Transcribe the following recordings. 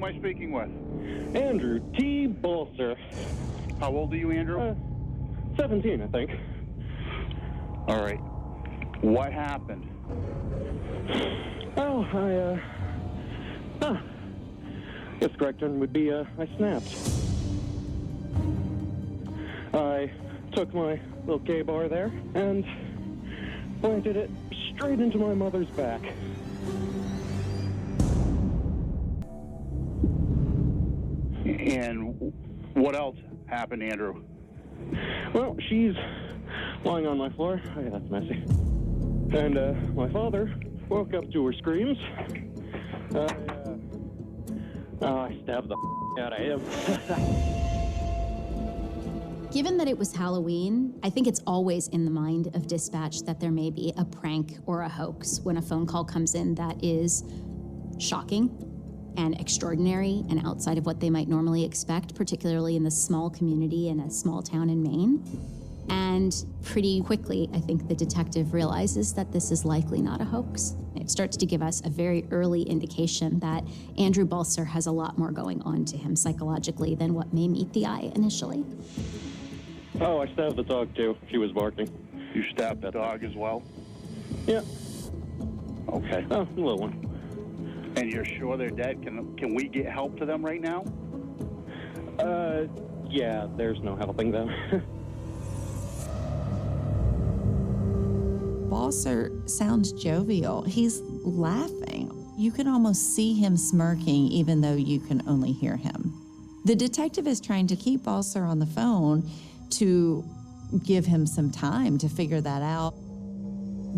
am I speaking with? Andrew T. Bolser. How old are you, Andrew? 17, I think. All right. What happened? Oh, guess the correct term would be, I snapped. I took my little K-bar there and planted it straight into my mother's back. And what else happened, Andrew? Well, she's lying on my floor. Oh, yeah, that's messy. And, my father woke up to her screams. I stabbed the out of him. Given that it was Halloween, I think it's always in the mind of dispatch that there may be a prank or a hoax when a phone call comes in that is shocking and extraordinary and outside of what they might normally expect, particularly in this small community in a small town in Maine. And pretty quickly, I think the detective realizes that this is likely not a hoax. It starts to give us a very early indication that Andrew Bolser has a lot more going on to him psychologically than what may meet the eye initially. Oh, I stabbed the dog too. She was barking. You stabbed the dog as well? Yeah. Okay. Oh, a little one. And you're sure they're dead? Can we get help to them right now? Yeah, there's no helping them. Bolser sounds jovial. He's laughing. You can almost see him smirking even though you can only hear him. The detective is trying to keep Bolser on the phone to give him some time to figure that out,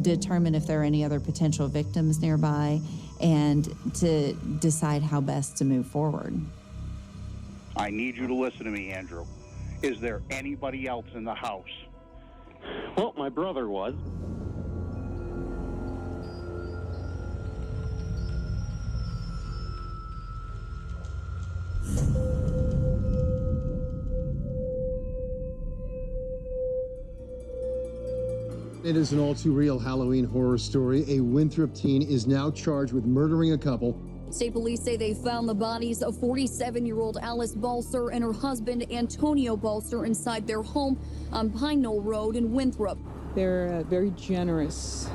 determine if there are any other potential victims nearby, and to decide how best to move forward. I need you to listen to me, Andrew. Is there anybody else in the house? Well, my brother was. It is an all-too-real Halloween horror story. A Winthrop teen is now charged with murdering a couple. State police say they found the bodies of 47-year-old Alice Bolser and her husband Antonio Bolser inside their home on Pine Knoll Road in Winthrop. They're very generous,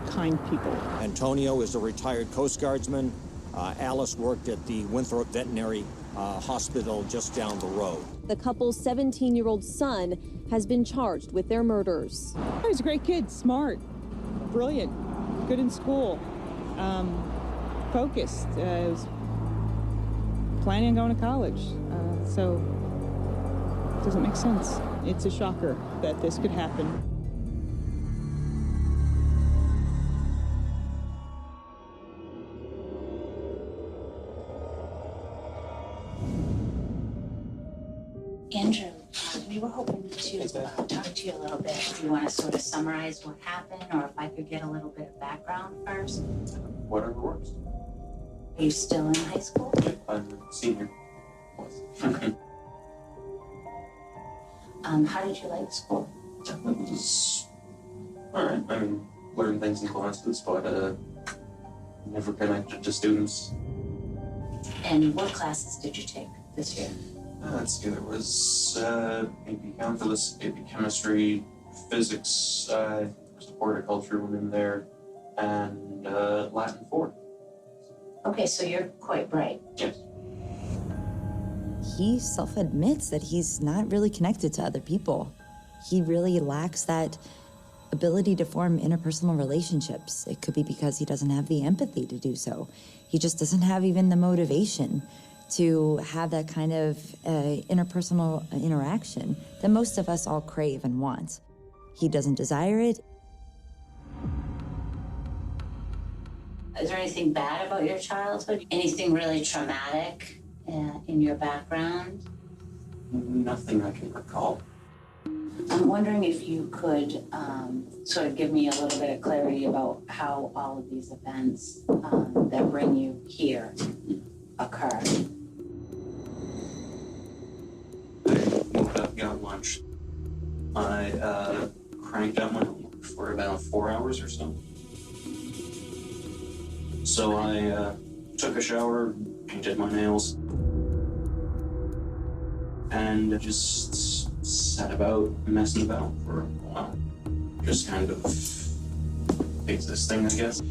kind people. Antonio is a retired Coast Guardsman. Alice worked at the Winthrop Veterinary Hospital just down the road. The couple's 17-year-old son has been charged with their murders. Oh, he's a great kid, smart, brilliant, good in school, focused, was planning on going to college. So it doesn't make sense. It's a shocker that this could happen. Andrew, we were hoping to talk to you a little bit. Do you want to sort of summarize what happened, or if I could get a little bit of background first? Whatever works. Are you still in high school? I'm a senior. How did you like school? It was all right. I mean, learned things in classes, but never connected to students. And what classes did you take this year? Let's see, there was maybe calculus, maybe chemistry, physics, horticulture went in there, and Latin 4. Okay, so you're quite bright. Yes. He self-admits that he's not really connected to other people. He really lacks that ability to form interpersonal relationships. It could be because he doesn't have the empathy to do so. He just doesn't have even the motivation to have that kind of interpersonal interaction that most of us all crave and want. He doesn't desire it. Is there anything bad about your childhood? Anything really traumatic in your background? Nothing I can recall. I'm wondering if you could sort of give me a little bit of clarity about how all of these events that bring you here occurred. I woke up, got lunch. I cranked out my homework for about 4 hours or so. So I took a shower, painted my nails, and just sat about messing about for a while. Just kind of existing, I guess.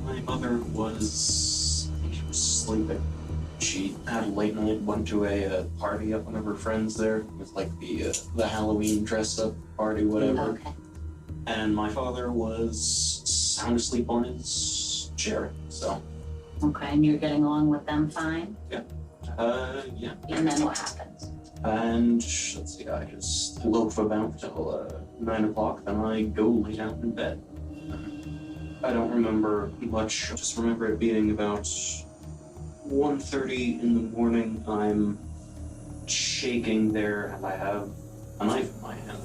My mother was, I think she was sleeping. She had a late night, went to a party up one of her friends there. It was like the Halloween dress-up party, whatever. Okay. And my father was sound asleep on his chair, so. Okay, and you're getting along with them fine? Yeah. Yeah. And then what happens? And let's see, I just loaf about till 9 o'clock, then I go lay down in bed. I don't remember much, I just remember it being about 1:30 in the morning. I'm shaking there and I have a knife in my hand.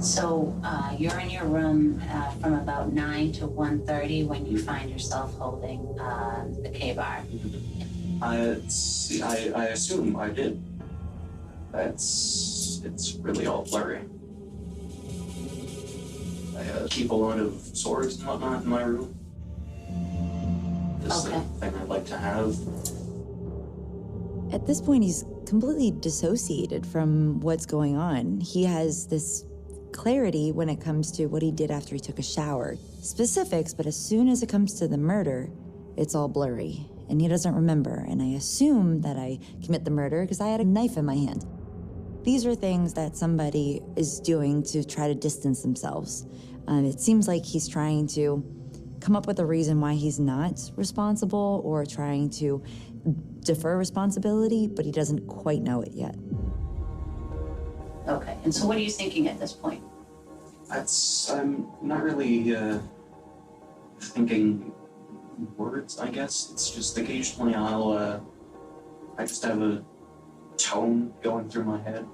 So you're in your room from about 9 to 1:30 when you find yourself holding the K-bar. I assume I did. It's really all blurry. I keep a lot of swords and whatnot in my room. This is the thing I'd like to have. At this point, he's completely dissociated from what's going on. He has this clarity when it comes to what he did after he took a shower. Specifics, but as soon as it comes to the murder, it's all blurry, and he doesn't remember. And I assume that I commit the murder because I had a knife in my hand. These are things that somebody is doing to try to distance themselves. It seems like he's trying to come up with a reason why he's not responsible or trying to defer responsibility, but he doesn't quite know it yet. Okay, and so what are you thinking at this point? I'm not really thinking words, I guess. It's just occasionally I just have a tone going through my head.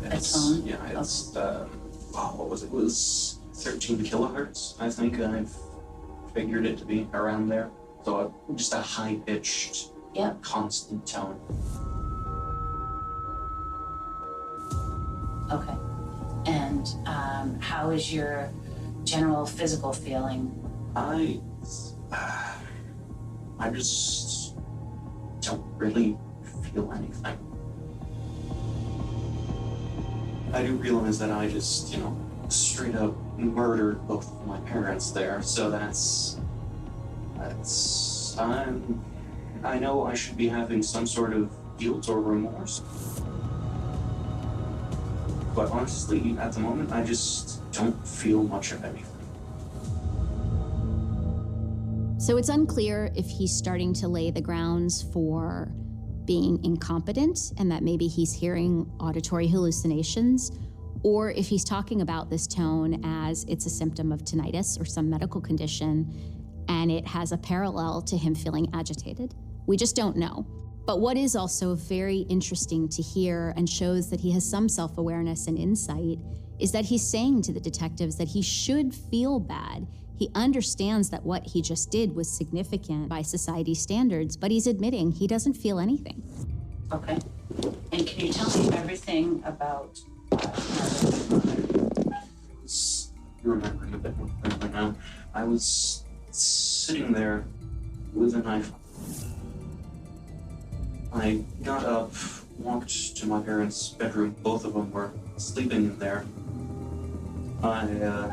A tone? Yeah, it's, what was it? It was 13 kilohertz, I think I've figured it to be around there. So just a high-pitched, constant tone. Okay. And how is your general physical feeling? I just don't really feel anything. I do realize that I just, straight up murdered both of my parents there, so I know I should be having some sort of guilt or remorse. But honestly, at the moment, I just don't feel much of anything. So it's unclear if he's starting to lay the grounds for being incompetent and that maybe he's hearing auditory hallucinations, or if he's talking about this tone as it's a symptom of tinnitus or some medical condition, and it has a parallel to him feeling agitated. We just don't know. But what is also very interesting to hear and shows that he has some self-awareness and insight is that he's saying to the detectives that he should feel bad. He understands that what he just did was significant by society's standards, but he's admitting he doesn't feel anything. Okay. And can you tell me everything about You're remembering a bit more clearly now. I was sitting there with a knife. I got up, walked to my parents' bedroom. Both of them were sleeping in there. I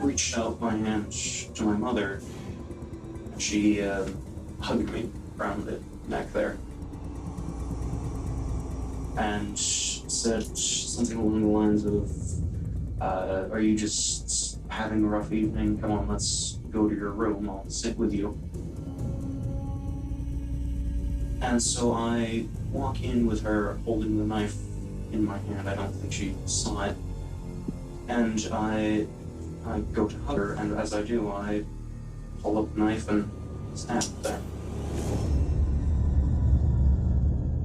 reached out my hand to my mother. She hugged me around the neck there and said something along the lines of, are you just having a rough evening? Come on, let's go to your room. I'll sit with you. And so I walk in with her holding the knife in my hand. I don't think she saw it. And I go to hug her, and as I do, I pull up the knife and stab there.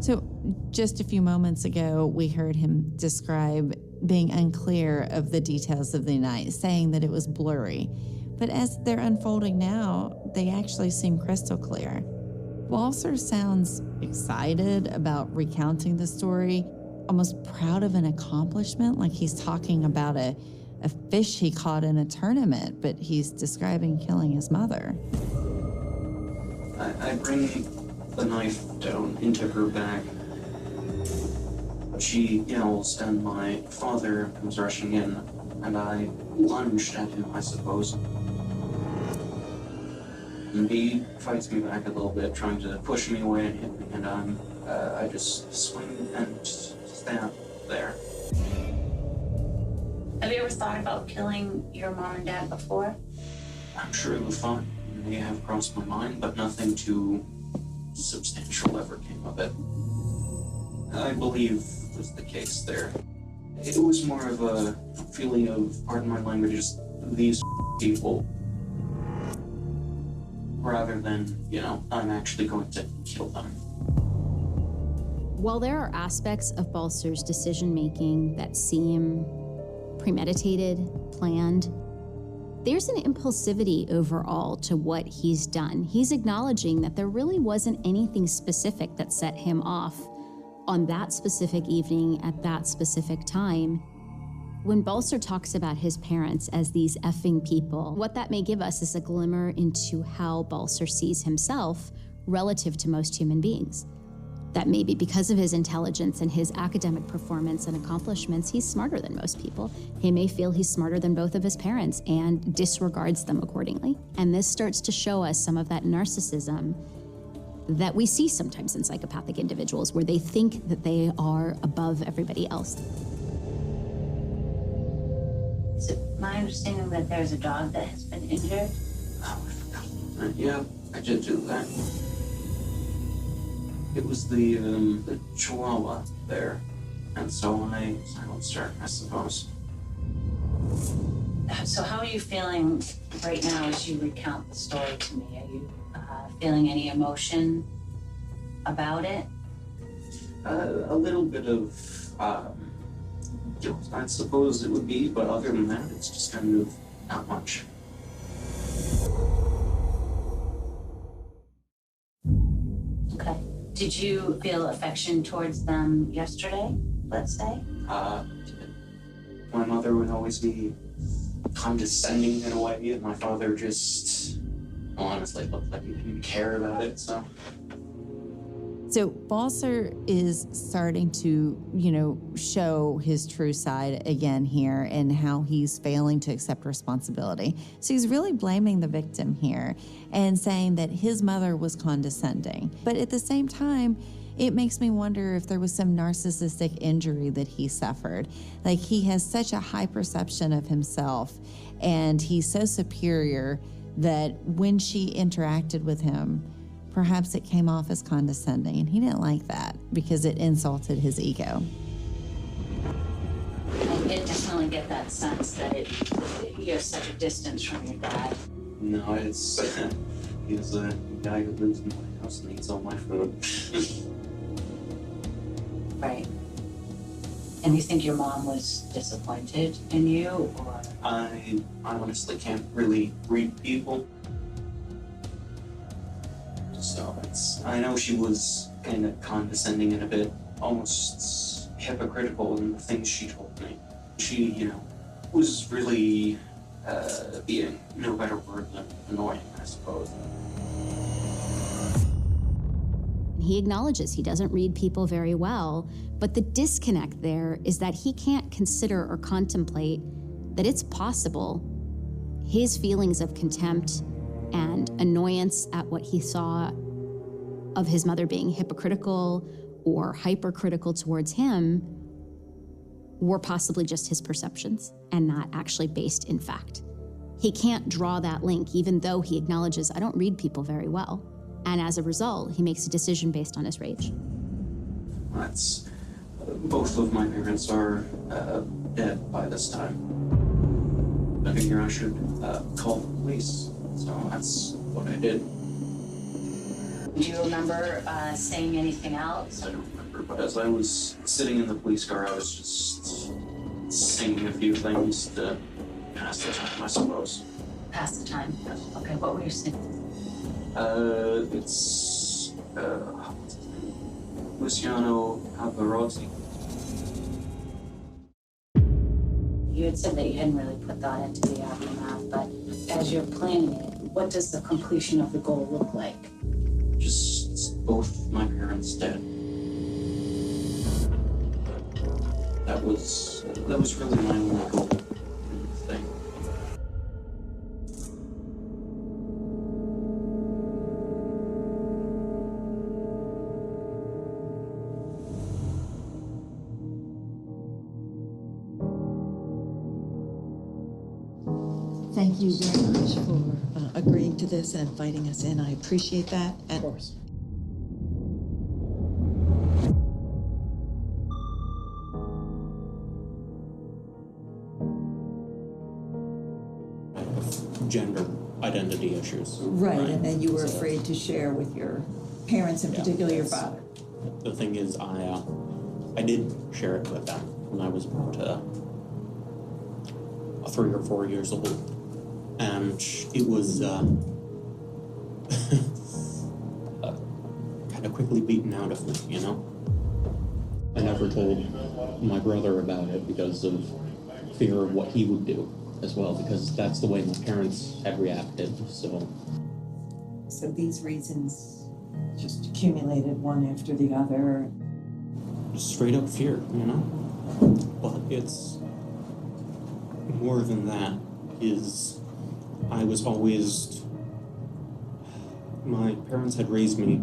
So just a few moments ago, we heard him describe being unclear of the details of the night, saying that it was blurry. But as they're unfolding now, they actually seem crystal clear. Walser sounds excited about recounting the story, almost proud of an accomplishment, like he's talking about a a fish he caught in a tournament, but he's describing killing his mother. I bring the knife down into her bag. She yells, and my father comes rushing in, and I lunged at him, I suppose. And he fights me back a little bit, trying to push me away and hit me, and I just swing and stab there. Have you ever thought about killing your mom and dad before? I'm sure the thought may have crossed my mind, but nothing too substantial ever came of it. I believe was the case there. It was more of a feeling of, pardon my language, just these people, rather than, I'm actually going to kill them. While there are aspects of Balser's decision-making that seem premeditated, planned, there's an impulsivity overall to what he's done. He's acknowledging that there really wasn't anything specific that set him off on that specific evening at that specific time. When Balser talks about his parents as these effing people, what that may give us is a glimmer into how Balser sees himself relative to most human beings. That maybe because of his intelligence and his academic performance and accomplishments, he's smarter than most people. He may feel he's smarter than both of his parents and disregards them accordingly. And this starts to show us some of that narcissism that we see sometimes in psychopathic individuals, where they think that they are above everybody else. Is it my understanding that there's a dog that has been injured? Yeah, I did do that. It was the Chihuahua there, and so I silenced her, I suppose. So how are you feeling right now as you recount the story to me? Are you feeling any emotion about it? A little bit of guilt, I suppose it would be, but other than that, it's just kind of not much. Okay. Did you feel affection towards them yesterday, let's say? My mother would always be condescending in a way, and my father just honestly looked like he didn't care about it, so. So Balser is starting to, show his true side again here and how he's failing to accept responsibility. So he's really blaming the victim here and saying that his mother was condescending. But at the same time, it makes me wonder if there was some narcissistic injury that he suffered. Like, he has such a high perception of himself and he's so superior that when she interacted with him, perhaps it came off as condescending, and he didn't like that because it insulted his ego. I definitely get that sense that you're such a distance from your dad. No, he's a guy who lives in my house and eats all my food. Right. And you think your mom was disappointed in you, or? I honestly can't really read people. So I know she was kind of condescending and a bit almost hypocritical in the things she told me. She, was really being no better word than annoying, I suppose. He acknowledges he doesn't read people very well, but the disconnect there is that he can't consider or contemplate that it's possible his feelings of contempt and annoyance at what he saw of his mother being hypocritical or hypercritical towards him were possibly just his perceptions and not actually based in fact. He can't draw that link, even though he acknowledges, I don't read people very well. And as a result, he makes a decision based on his rage. Both of my parents are dead by this time. I figure I should call the police. So that's what I did. Do you remember saying anything else? I don't remember, but as I was sitting in the police car, I was just singing a few things to pass the time, I suppose. Pass the time? Yes. Okay, what were you singing? It's what's his name? Luciano Pavarotti. You had had said that you hadn't really put thought into the aftermath, but as you're planning it, what does the completion of the goal look like? Just both my parents dead. That was really my only goal in the thing. Thank you very much for agreeing to this and inviting us in. I appreciate that. And Of course. I have gender identity issues. right, and you were afraid to share with your parents, in particular your father. The thing is, I did share it with them when I was about 3 or 4 years old, and it was kind of quickly beaten out of me, you know? I never told my brother about it because of fear of what he would do as well, because that's the way my parents had reacted, so. So these reasons just accumulated one after the other. Straight up fear, you know? But it's more than that. Is I was always, my parents had raised me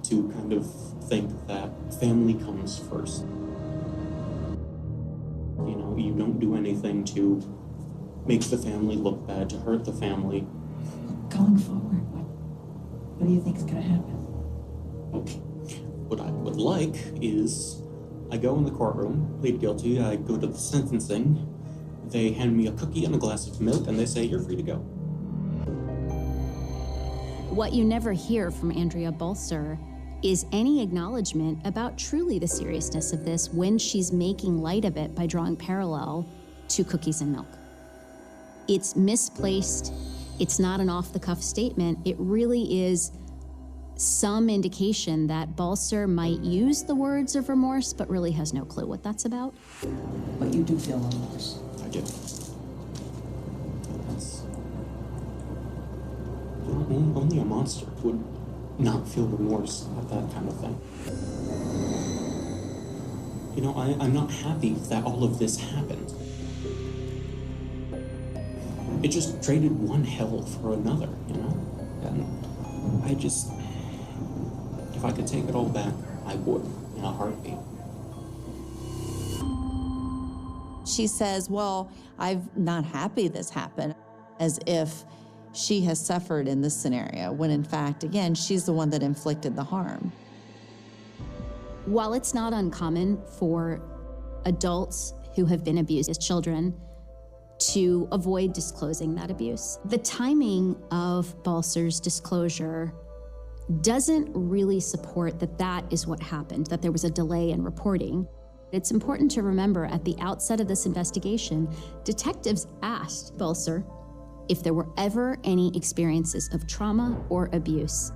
to kind of think that family comes first. You know, you don't do anything to make the family look bad, to hurt the family. Going forward, what do you think is going to happen? Okay. What I would like is I go in the courtroom, plead guilty, I go to the sentencing, they hand me a cookie and a glass of milk, and they say, you're free to go. What you never hear from Andrea Balser is any acknowledgement about truly the seriousness of this when she's making light of it by drawing parallel to cookies and milk. It's misplaced. It's not an off-the-cuff statement. It really is some indication that Balser might use the words of remorse, but really has no clue what that's about. But you do feel remorse. I do. That's... Only a monster would not feel remorse at that kind of thing. You know, I'm not happy that all of this happened. It just traded one hell for another, you know? And I just... If I could take it all back, I would, in a heartbeat. She says, well, I'm not happy this happened, as if she has suffered in this scenario, when in fact, again, she's the one that inflicted the harm. While it's not uncommon for adults who have been abused as children to avoid disclosing that abuse, the timing of Balser's disclosure doesn't really support that that is what happened, that there was a delay in reporting. It's important to remember at the outset of this investigation, detectives asked Balser if there were ever any experiences of trauma or abuse.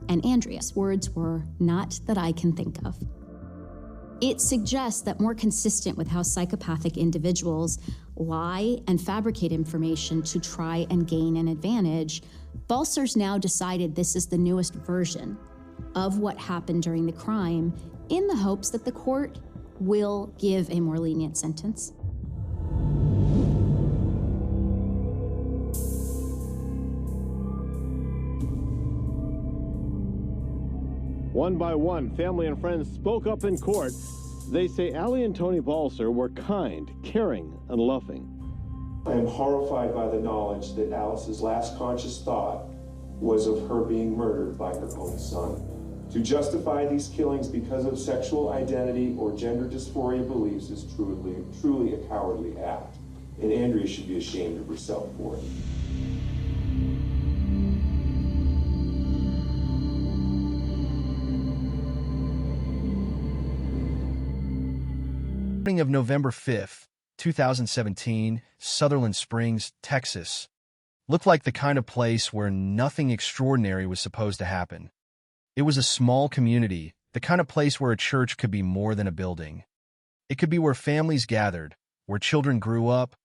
And Andrea's words were, "Not that I can think of." It suggests that, more consistent with how psychopathic individuals lie and fabricate information to try and gain an advantage, Balser's now decided this is the newest version of what happened during the crime, in the hopes that the court will give a more lenient sentence. One by one, family and friends spoke up in court. They say Allie and Tony Balser were kind, caring, and loving. I am horrified by the knowledge that Alice's last conscious thought was of her being murdered by her own son. To justify these killings because of sexual identity or gender dysphoria beliefs is truly a cowardly act, and Andrea should be ashamed of herself for it. Morning of November 5th, 2017, Sutherland Springs, Texas, looked like the kind of place where nothing extraordinary was supposed to happen. It was a small community, the kind of place where a church could be more than a building. It could be where families gathered, where children grew up,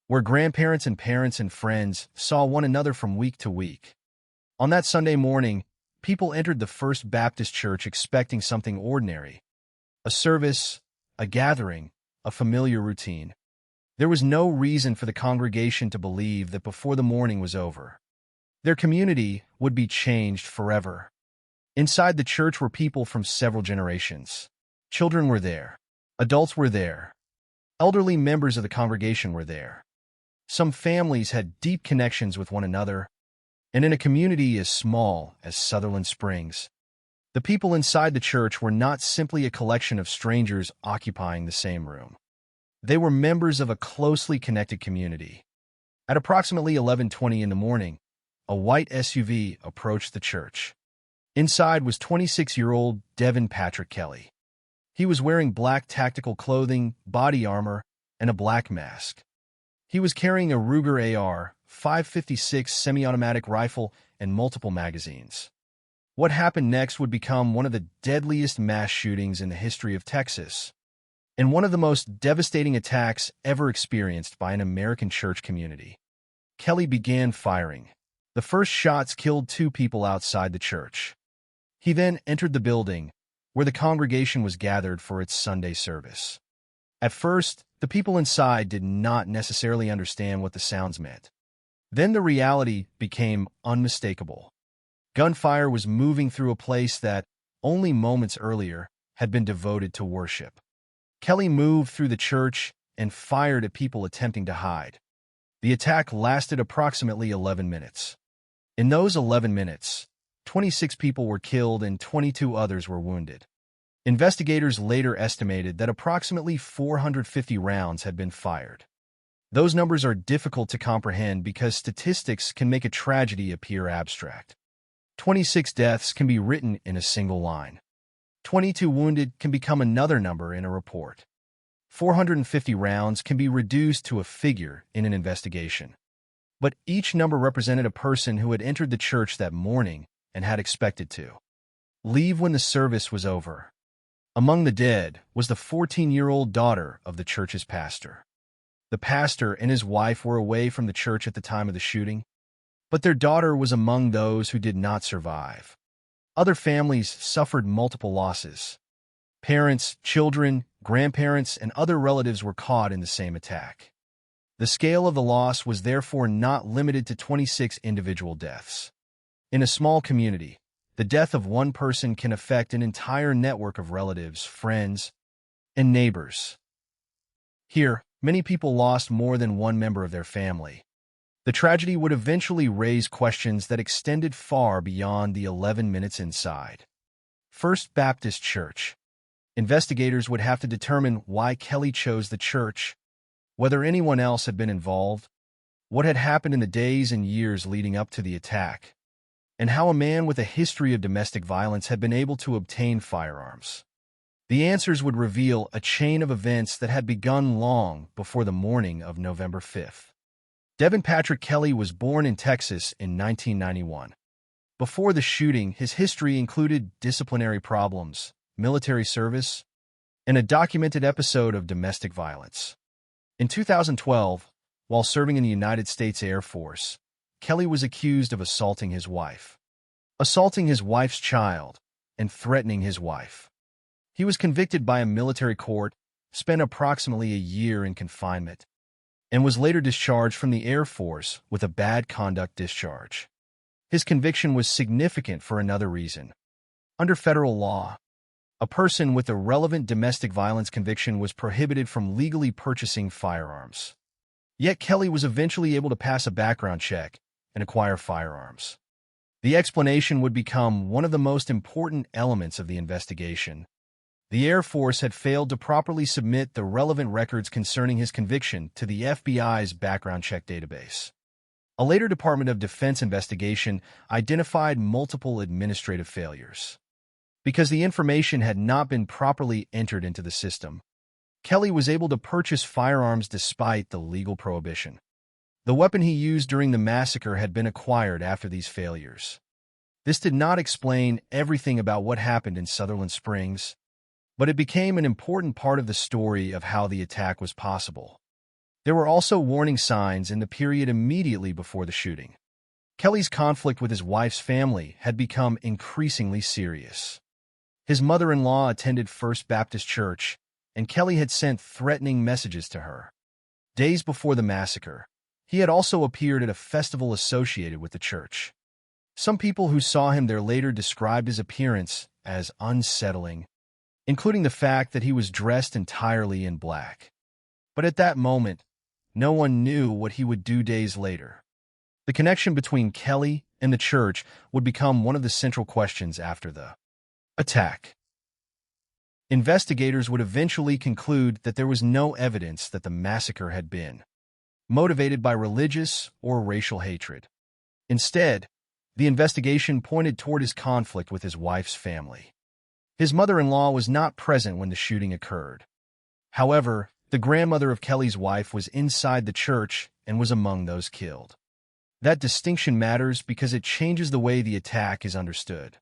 where grandparents and parents and friends saw one another from week to week. On that Sunday morning, people entered the First Baptist Church expecting something ordinary. A service, a gathering, a familiar routine. There was no reason for the congregation to believe that before the morning was over, their community would be changed forever. Inside the church were people from several generations. Children were there. Adults were there. Elderly members of the congregation were there. Some families had deep connections with one another, and in a community as small as Sutherland Springs, the people inside the church were not simply a collection of strangers occupying the same room. They were members of a closely connected community. At approximately 11:20 in the morning, a white SUV approached the church. Inside was 26-year-old Devin Patrick Kelly. He was wearing black tactical clothing, body armor, and a black mask. He was carrying a Ruger AR-556 semi-automatic rifle and multiple magazines. What happened next would become one of the deadliest mass shootings in the history of Texas, and one of the most devastating attacks ever experienced by an American church community. Kelly began firing. The first shots killed 2 people outside the church. He then entered the building, where the congregation was gathered for its Sunday service. At first, the people inside did not necessarily understand what the sounds meant. Then the reality became unmistakable. Gunfire was moving through a place that, only moments earlier, had been devoted to worship. Kelly moved through the church and fired at people attempting to hide. The attack lasted approximately 11 minutes. In those 11 minutes, 26 people were killed and 22 others were wounded. Investigators later estimated that approximately 450 rounds had been fired. Those numbers are difficult to comprehend because statistics can make a tragedy appear abstract. 26 deaths can be written in a single line. 22 wounded can become another number in a report. 450 rounds can be reduced to a figure in an investigation. But each number represented a person who had entered the church that morning and had expected to leave when the service was over. Among the dead was the 14-year-old daughter of the church's pastor. The pastor and his wife were away from the church at the time of the shooting, but their daughter was among those who did not survive. Other families suffered multiple losses. Parents, children, grandparents, and other relatives were caught in the same attack. The scale of the loss was therefore not limited to 26 individual deaths. In a small community, the death of one person can affect an entire network of relatives, friends, and neighbors. Here, many people lost more than one member of their family. The tragedy would eventually raise questions that extended far beyond the 11 minutes inside. First Baptist Church. Investigators would have to determine why Kelly chose the church, whether anyone else had been involved, what had happened in the days and years leading up to the attack, and how a man with a history of domestic violence had been able to obtain firearms. The answers would reveal a chain of events that had begun long before the morning of November 5th. Devin Patrick Kelly was born in Texas in 1991. Before the shooting, his history included disciplinary problems, military service, and a documented episode of domestic violence. In 2012, while serving in the United States Air Force, Kelly was accused of assaulting his wife, child, and threatening his wife. He was convicted by a military court, spent approximately a year in confinement, and was later discharged from the Air Force with a bad conduct discharge. His conviction was significant for another reason. Under federal law, a person with a relevant domestic violence conviction was prohibited from legally purchasing firearms. Yet Kelly was eventually able to pass a background check and acquire firearms. The explanation would become one of the most important elements of the investigation. The Air Force had failed to properly submit the relevant records concerning his conviction to the FBI's background check database. A later Department of Defense investigation identified multiple administrative failures. Because the information had not been properly entered into the system, Kelly was able to purchase firearms despite the legal prohibition. The weapon he used during the massacre had been acquired after these failures. This did not explain everything about what happened in Sutherland Springs, but it became an important part of the story of how the attack was possible. There were also warning signs in the period immediately before the shooting. Kelly's conflict with his wife's family had become increasingly serious. His mother-in-law attended First Baptist Church, and Kelly had sent threatening messages to her. Days before the massacre, he had also appeared at a festival associated with the church. Some people who saw him there later described his appearance as unsettling, including the fact that he was dressed entirely in black. But at that moment, no one knew what he would do days later. The connection between Kelly and the church would become one of the central questions after the attack. Investigators would eventually conclude that there was no evidence that the massacre had been motivated by religious or racial hatred. Instead, the investigation pointed toward his conflict with his wife's family. His mother-in-law was not present when the shooting occurred. However, the grandmother of Kelly's wife was inside the church and was among those killed. That distinction matters because it changes the way the attack is understood.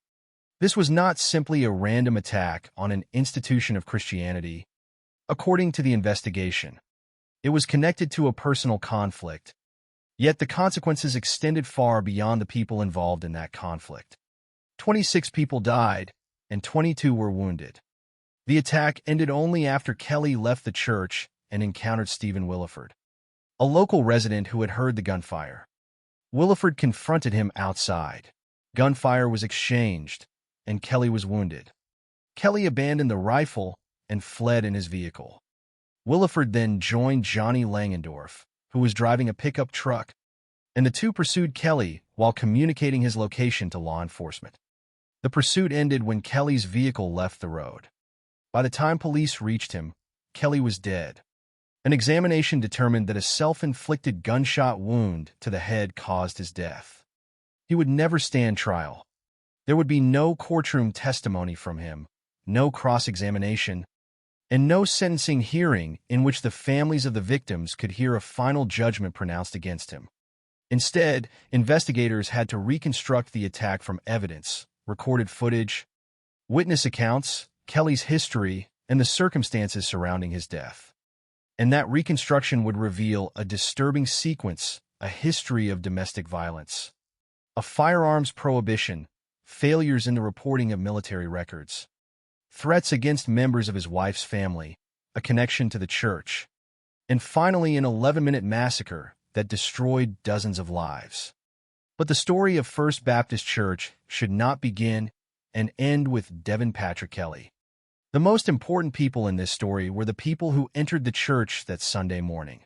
This was not simply a random attack on an institution of Christianity. According to the investigation, it was connected to a personal conflict, yet the consequences extended far beyond the people involved in that conflict. 26 people died, and 22 were wounded. The attack ended only after Kelly left the church and encountered Stephen Williford, a local resident who had heard the gunfire. Williford confronted him outside. Gunfire was exchanged, and Kelly was wounded. Kelly abandoned the rifle and fled in his vehicle. Williford then joined Johnny Langendorf, who was driving a pickup truck, and the two pursued Kelly while communicating his location to law enforcement. The pursuit ended when Kelly's vehicle left the road. By the time police reached him, Kelly was dead. An examination determined that a self-inflicted gunshot wound to the head caused his death. He would never stand trial. There would be no courtroom testimony from him, no cross-examination, and no sentencing hearing in which the families of the victims could hear a final judgment pronounced against him. Instead, investigators had to reconstruct the attack from evidence, recorded footage, witness accounts, Kelly's history, and the circumstances surrounding his death. And that reconstruction would reveal a disturbing sequence, a history of domestic violence, a firearms prohibition, failures in the reporting of military records, threats against members of his wife's family, a connection to the church, and finally an 11-minute massacre that destroyed dozens of lives. But the story of First Baptist Church should not begin and end with Devin Patrick Kelly. The most important people in this story were the people who entered the church that Sunday morning,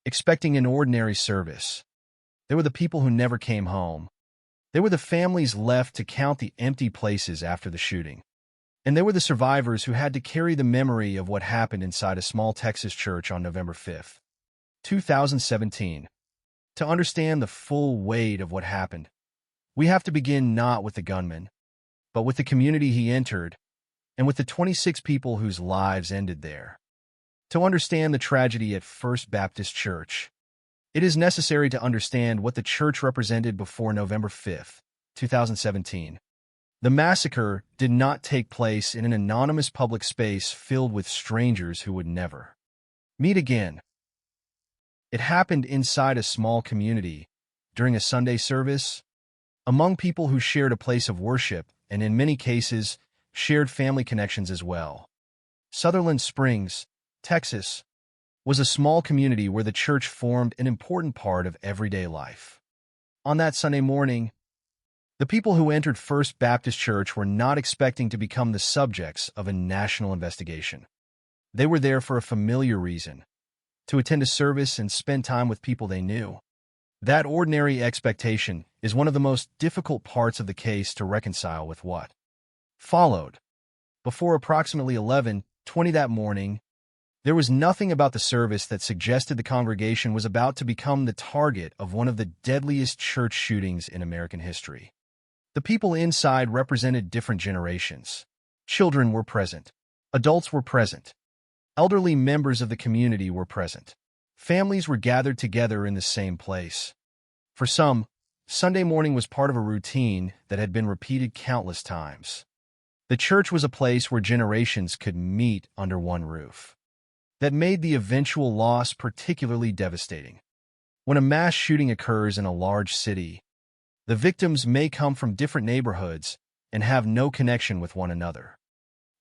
expecting an ordinary service. They were the people who never came home. They were the families left to count the empty places after the shooting. And they were the survivors who had to carry the memory of what happened inside a small Texas church on November 5, 2017. To understand the full weight of what happened, we have to begin not with the gunman, but with the community he entered, and with the 26 people whose lives ended there. To understand the tragedy at First Baptist Church, it is necessary to understand what the church represented before November 5, 2017. The massacre did not take place in an anonymous public space filled with strangers who would never meet again. It happened inside a small community, during a Sunday service, among people who shared a place of worship and, in many cases, shared family connections as well. Sutherland Springs, Texas, was a small community where the church formed an important part of everyday life. On that Sunday morning, the people who entered First Baptist Church were not expecting to become the subjects of a national investigation. They were there for a familiar reason, to attend a service and spend time with people they knew. That ordinary expectation is one of the most difficult parts of the case to reconcile with what followed. Before approximately 11:20 that morning, there was nothing about the service that suggested the congregation was about to become the target of one of the deadliest church shootings in American history. The people inside represented different generations. Children were present. Adults were present. Elderly members of the community were present. Families were gathered together in the same place. For some, Sunday morning was part of a routine that had been repeated countless times. The church was a place where generations could meet under one roof. that made the eventual loss particularly devastating. When a mass shooting occurs in a large city, the victims may come from different neighborhoods and have no connection with one another.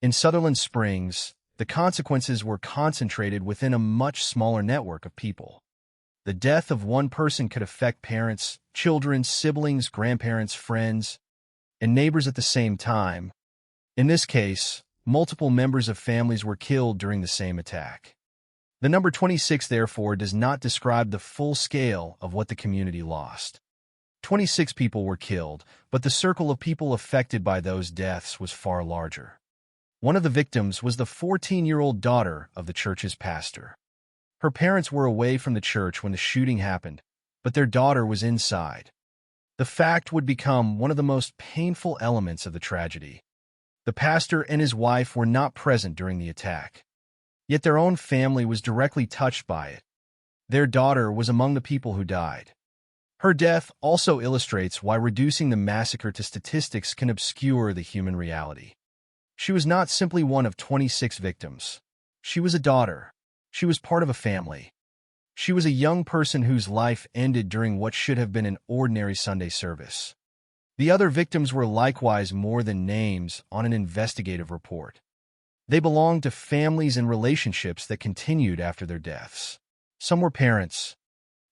In Sutherland Springs, the consequences were concentrated within a much smaller network of people. The death of one person could affect parents, children, siblings, grandparents, friends, and neighbors at the same time. In this case, multiple members of families were killed during the same attack. The number 26, therefore, does not describe the full scale of what the community lost. 26 people were killed, but the circle of people affected by those deaths was far larger. One of the victims was the 14-year-old daughter of the church's pastor. Her parents were away from the church when the shooting happened, but their daughter was inside. The fact would become one of the most painful elements of the tragedy. The pastor and his wife were not present during the attack, yet their own family was directly touched by it. Their daughter was among the people who died. Her death also illustrates why reducing the massacre to statistics can obscure the human reality. She was not simply one of 26 victims. She was a daughter. She was part of a family. She was a young person whose life ended during what should have been an ordinary Sunday service. The other victims were likewise more than names on an investigative report. They belonged to families and relationships that continued after their deaths. Some were parents.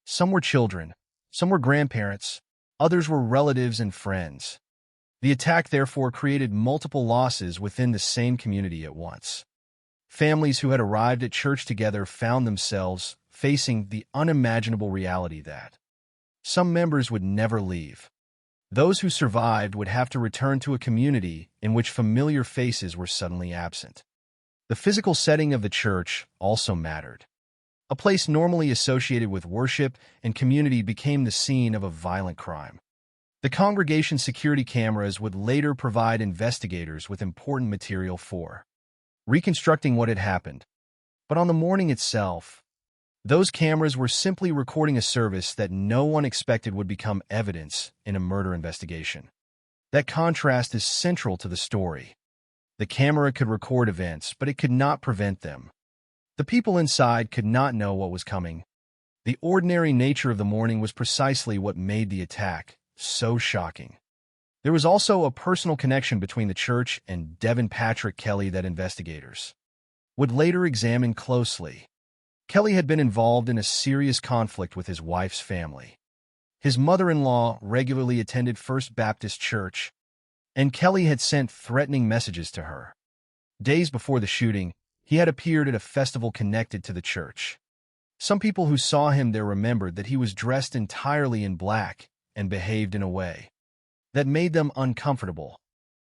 Some were children. Some were grandparents. Others were relatives and friends. The attack therefore created multiple losses within the same community at once. Families who had arrived at church together found themselves facing the unimaginable reality that some members would never leave. Those who survived would have to return to a community in which familiar faces were suddenly absent. The physical setting of the church also mattered. A place normally associated with worship and community became the scene of a violent crime. The congregation's security cameras would later provide investigators with important material for reconstructing what had happened. But on the morning itself, those cameras were simply recording a service that no one expected would become evidence in a murder investigation. That contrast is central to the story. The camera could record events, but it could not prevent them. The people inside could not know what was coming. The ordinary nature of the morning was precisely what made the attack so shocking. There was also a personal connection between the church and Devin Patrick Kelly that investigators would later examine closely. Kelly had been involved in a serious conflict with his wife's family. His mother-in-law regularly attended First Baptist Church, and Kelly had sent threatening messages to her. Days before the shooting, he had appeared at a festival connected to the church. Some people who saw him there remembered that he was dressed entirely in black and behaved in a way that made them uncomfortable.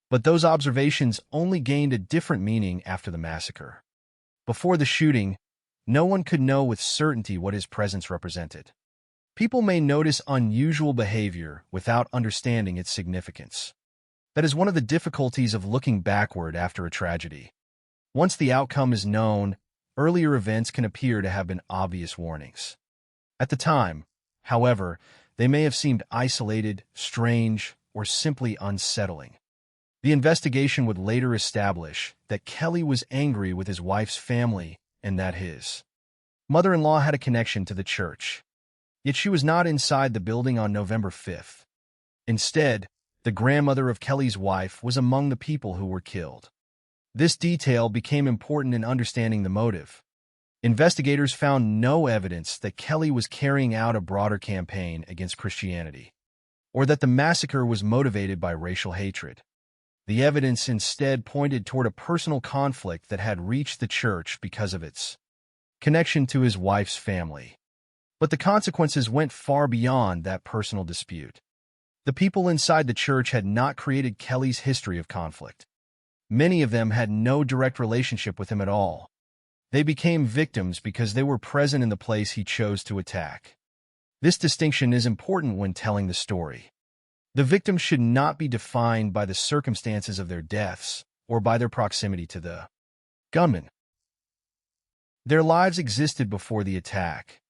But those observations only gained a different meaning after the massacre. Before the shooting, no one could know with certainty what his presence represented. People may notice unusual behavior without understanding its significance. That is one of the difficulties of looking backward after a tragedy. Once the outcome is known, earlier events can appear to have been obvious warnings. At the time, however, they may have seemed isolated, strange, or simply unsettling. The investigation would later establish that Kelly was angry with his wife's family and that his mother-in-law had a connection to the church. Yet she was not inside the building on November 5th. Instead, the grandmother of Kelly's wife was among the people who were killed. This detail became important in understanding the motive. Investigators found no evidence that Kelly was carrying out a broader campaign against Christianity, or that the massacre was motivated by racial hatred. The evidence instead pointed toward a personal conflict that had reached the church because of its connection to his wife's family. But the consequences went far beyond that personal dispute. The people inside the church had not created Kelly's history of conflict. Many of them had no direct relationship with him at all. They became victims because they were present in the place he chose to attack. This distinction is important when telling the story. The victims should not be defined by the circumstances of their deaths or by their proximity to the gunman. Their lives existed before the attack.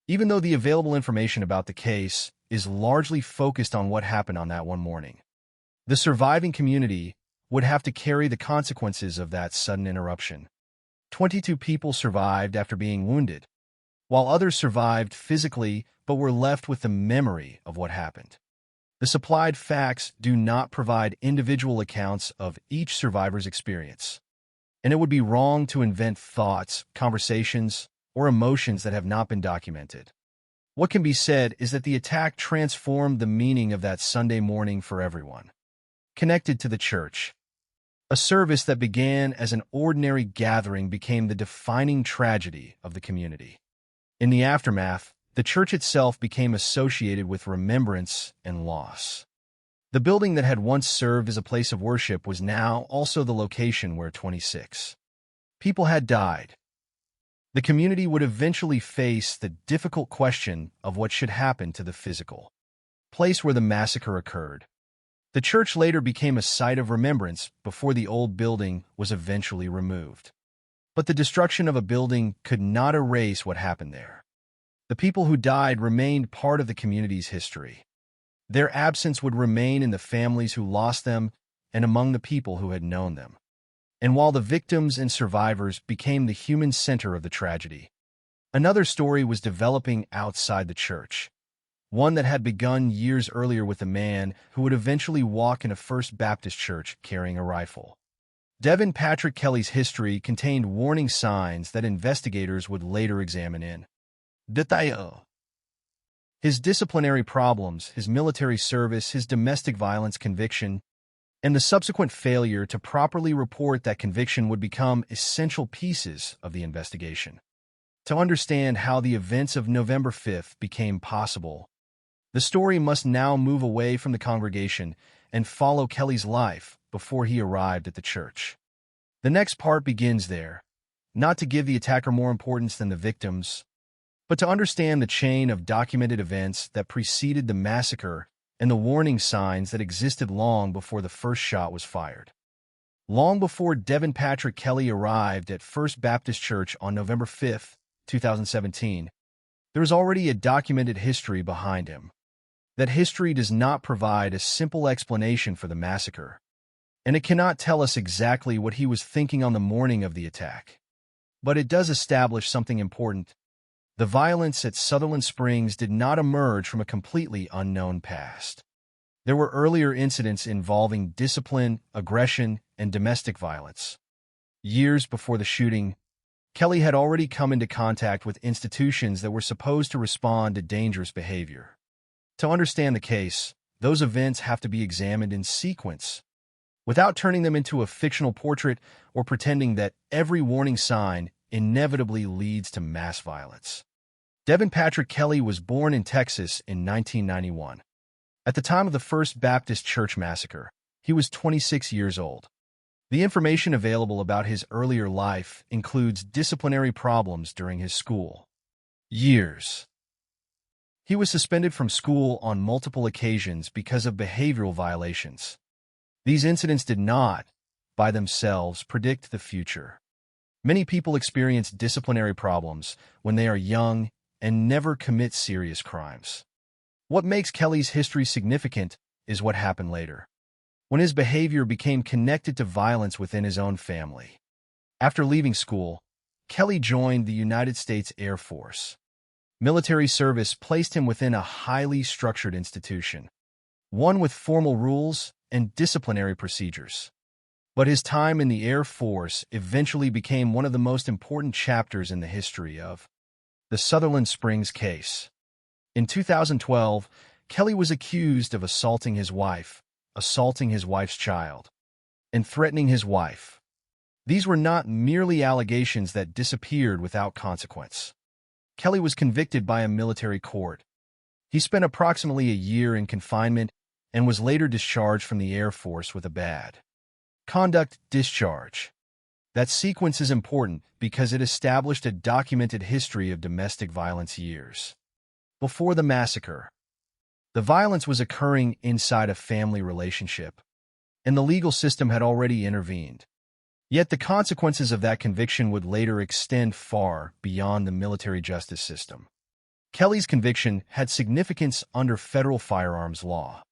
Even though the available information about the case is largely focused on what happened on that one morning, the surviving community would have to carry the consequences of that sudden interruption. 22 people survived after being wounded, while others survived physically but were left with the memory of what happened. The supplied facts do not provide individual accounts of each survivor's experience, and it would be wrong to invent thoughts, conversations, or emotions that have not been documented. What can be said is that the attack transformed the meaning of that Sunday morning for everyone. Connected to the church, a service that began as an ordinary gathering became the defining tragedy of the community. In the aftermath, the church itself became associated with remembrance and loss. The building that had once served as a place of worship was now also the location where 26 people had died. The community would eventually face the difficult question of what should happen to the physical place where the massacre occurred. The church later became a site of remembrance before the old building was eventually removed. But the destruction of a building could not erase what happened there. The people who died remained part of the community's history. Their absence would remain in the families who lost them and among the people who had known them. And while the victims and survivors became the human center of the tragedy, another story was developing outside the church, one that had begun years earlier with a man who would eventually walk in a First Baptist church carrying a rifle. Devin Patrick Kelly's history contained warning signs that investigators would later examine in detail. His disciplinary problems, his military service, his domestic violence conviction, and the subsequent failure to properly report that conviction would become essential pieces of the investigation. To understand how the events of November 5th became possible, the story must now move away from the congregation and follow Kelly's life before he arrived at the church. The next part begins there, not to give the attacker more importance than the victims, but to understand the chain of documented events that preceded the massacre and the warning signs that existed long before the first shot was fired. Long before Devin Patrick Kelly arrived at First Baptist Church on November 5, 2017, there was already a documented history behind him. That history does not provide a simple explanation for the massacre, and it cannot tell us exactly what he was thinking on the morning of the attack. But it does establish something important. The violence at Sutherland Springs did not emerge from a completely unknown past. There were earlier incidents involving discipline, aggression, and domestic violence. Years before the shooting, Kelly had already come into contact with institutions that were supposed to respond to dangerous behavior. To understand the case, those events have to be examined in sequence, without turning them into a fictional portrait or pretending that every warning sign inevitably leads to mass violence. Devin Patrick Kelly was born in Texas in 1991. At the time of the First Baptist Church massacre, he was 26 years old. The information available about his earlier life includes disciplinary problems during his school years. He was suspended from school on multiple occasions because of behavioral violations. These incidents did not, by themselves, predict the future. Many people experience disciplinary problems when they are young and never commit serious crimes. What makes Kelly's history significant is what happened later, when his behavior became connected to violence within his own family. After leaving school, Kelly joined the United States Air Force. Military service placed him within a highly structured institution, one with formal rules and disciplinary procedures. But his time in the Air Force eventually became one of the most important chapters in the history of the Sutherland Springs case. In 2012, Kelly was accused of assaulting his wife, assaulting his wife's child, and threatening his wife. These were not merely allegations that disappeared without consequence. Kelly was convicted by a military court. He spent approximately a year in confinement and was later discharged from the Air Force with a bad conduct discharge. That sequence is important because it established a documented history of domestic violence years before the massacre. The violence was occurring inside a family relationship, and the legal system had already intervened. Yet the consequences of that conviction would later extend far beyond the military justice system. Kelly's conviction had significance under federal firearms law.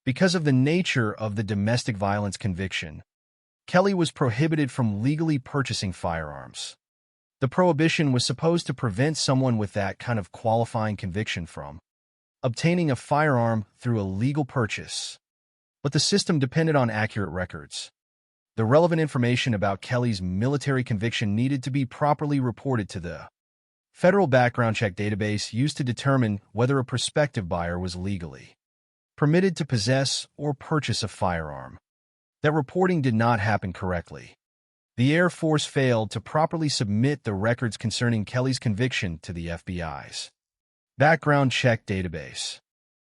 Because of the nature of the domestic violence conviction, Kelly was prohibited from legally purchasing firearms. The prohibition was supposed to prevent someone with that kind of qualifying conviction from obtaining a firearm through a legal purchase. But the system depended on accurate records. The relevant information about Kelly's military conviction needed to be properly reported to the federal background check database used to determine whether a prospective buyer was legally permitted to possess or purchase a firearm. That reporting did not happen correctly. The Air Force failed to properly submit the records concerning Kelly's conviction to the FBI's background check database.